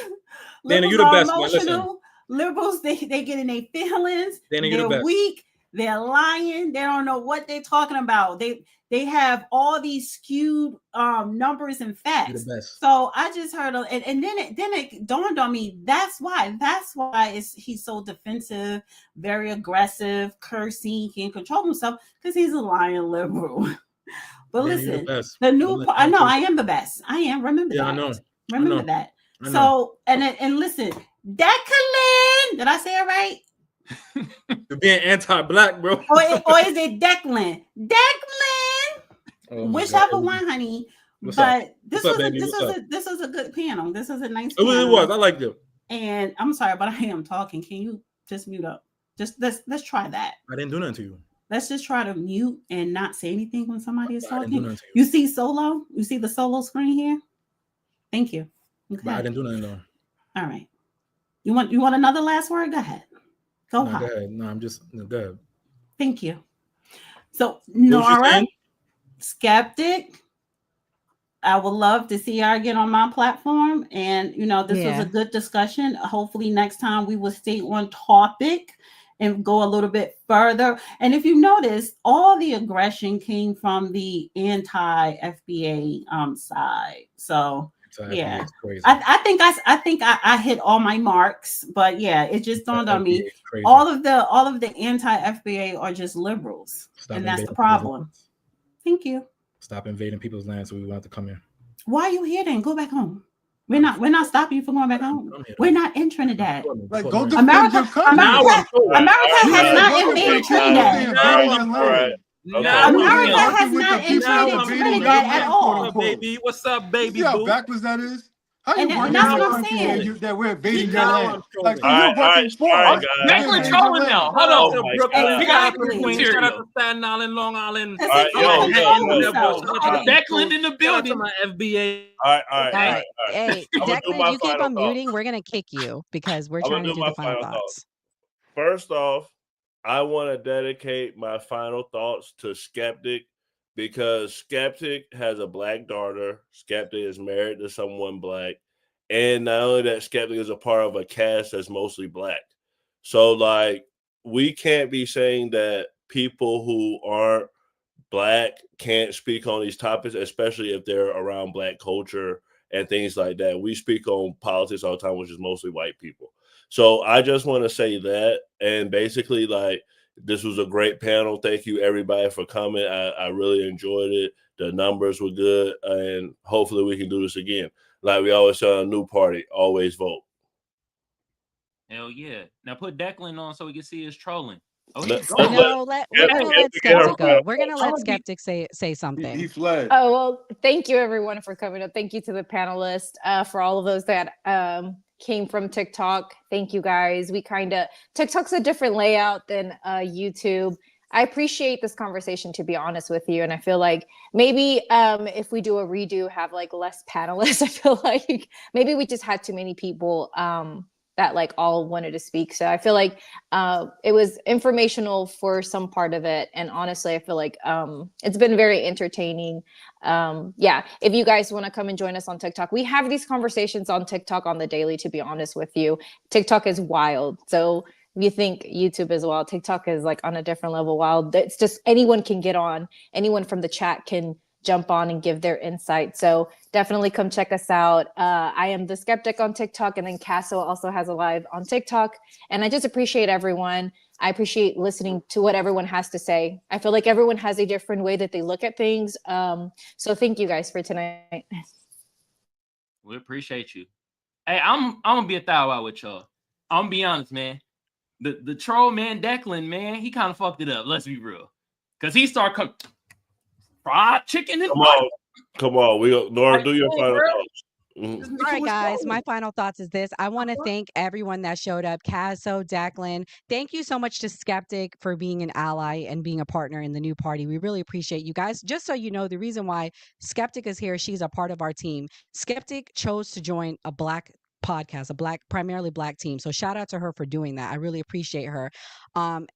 Dana, you the best. Emotional. Liberals, they get in their feelings. Dana, they're weak. They're lying. They don't know what they're talking about. They have all these skewed numbers and facts. So I just heard, and then it dawned on me. That's why he's so defensive, very aggressive, cursing, can't control himself because he's a lying liberal. But listen, the new I know I am the best. I am. Remember that. I know. Remember that. So and listen, Declan. Did I say it right? You're being anti-Black, bro. or is it Declan? Declan. Whichever one, honey. This is a good panel. This is a nice panel. It was. I liked it. And I'm sorry, but I am talking. Can you just mute up? Just let's try that. I didn't do nothing to you. Let's just try to mute and not say anything when somebody is talking. You see solo? You see the solo screen here? Thank you. Okay. But I didn't do nothing though. All right. You want another last word? Go ahead. Go ahead. No, I'm just go ahead. Thank you. So Nora, Skeptic, I would love to see her again on my platform. And this was a good discussion. Hopefully next time we will stay on topic and go a little bit further. And if you notice, all the aggression came from the anti-FBA side. So yeah, I think I hit all my marks, but yeah, it just dawned on me. All of the anti-FBA are just liberals, and that's the problem. Thank you. Stop invading people's land so we won't have to come here. Why are you here then? Go back home. We're not stopping you from going back home. We're not in Trinidad. America has not invaded Trinidad. America has not invaded Trinidad at all. Baby, what's up, baby? See how backwards that is? How you and that's what I'm saying. That we're invading your land. Like, Declan trolling now. Hold on, Brooklyn. We got Queen. Shout out to Staten Island, Long Island. Declan in the building. My FBA. All right. Hey, Declan, you keep on muting. We're gonna kick you because we're trying to do the final thoughts. First off, I want to dedicate my final thoughts to Skeptic because Skeptic has a Black daughter. Skeptic is married to someone Black. And not only that, Skeptic is a part of a cast that's mostly Black. So, like, we can't be saying that people who aren't Black can't speak on these topics, especially if they're around Black culture and things like that. We speak on politics all the time, which is mostly white people. So I just want to say that. And basically, like, this was a great panel. Thank you, everybody, for coming. I really enjoyed it. The numbers were good. And hopefully we can do this again. Like we always say on a new party, always vote. Hell yeah. Now put Declan on so we can see his trolling. We're gonna let Skeptic go. We're gonna let Skeptic say something. He fled. Oh, well, thank you everyone for coming up. Thank you to the panelists, for all of those that came from TikTok. Thank you guys. TikTok's a different layout than YouTube. I appreciate this conversation, to be honest with you. And I feel like maybe if we do a redo, have like less panelists, I feel like maybe we just had too many people that like all wanted to speak. So I feel like it was informational for some part of it. And honestly, I feel like it's been very entertaining. Yeah, if you guys want to come and join us on TikTok, we have these conversations on TikTok on the daily, to be honest with you. TikTok is wild. So you think YouTube is wild, TikTok is like on a different level wild. It's just anyone can get on, anyone from the chat can jump on and give their insight. So definitely come check us out. I am The Skeptic on TikTok, and then Casso also has a live on TikTok. And I just appreciate everyone. I appreciate listening to what everyone has to say. I feel like everyone has a different way that they look at things. So thank you guys for tonight. We appreciate you. Hey, I'm gonna be 1,000 out with y'all. I'm gonna be honest, man. The troll man, Declan, man, he kind of fucked it up. Let's be real, because he started coming fried chicken and Come on. Nora, do your final thoughts. All right, guys, my final thoughts is this. I want to thank everyone that showed up. Casso, Declan, thank you so much to Skeptic for being an ally and being a partner in the new party. We really appreciate you guys. Just so you know, the reason why Skeptic is here, she's a part of our team. Skeptic chose to join a Black podcast, primarily Black team. So shout out to her for doing that. I really appreciate her.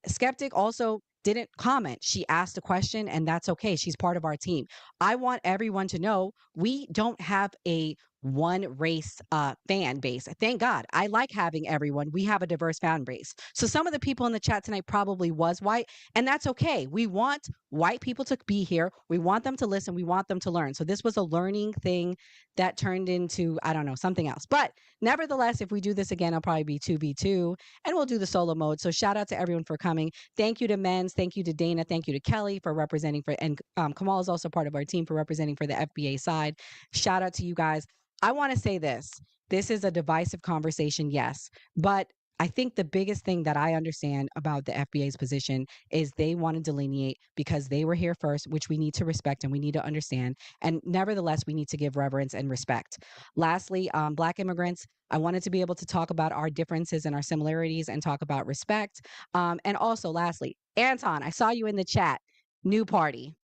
Skeptic also didn't comment. She asked a question, and that's okay. She's part of our team. I want everyone to know we don't have a one race fan base. Thank God. I like having everyone. We have a diverse fan base. So some of the people in the chat tonight probably was white, and that's okay. We want white people to be here. We want them to listen. We want them to learn. So this was a learning thing that turned into, I don't know, something else. But nevertheless, if we do this again, it'll probably be 2v2, and we'll do the solo mode. So shout out to everyone for coming. Thank you to Men's. Thank you to Dana. Thank you to Kelly for representing and Kamal is also part of our team for representing for the FBA side. Shout out to you guys. I want to say this. This is a divisive conversation, yes, but I think the biggest thing that I understand about the FBA's position is they want to delineate because they were here first, which we need to respect and we need to understand. And nevertheless, we need to give reverence and respect. Lastly, Black immigrants, I wanted to be able to talk about our differences and our similarities and talk about respect. And also, lastly, Anton, I saw you in the chat. New party.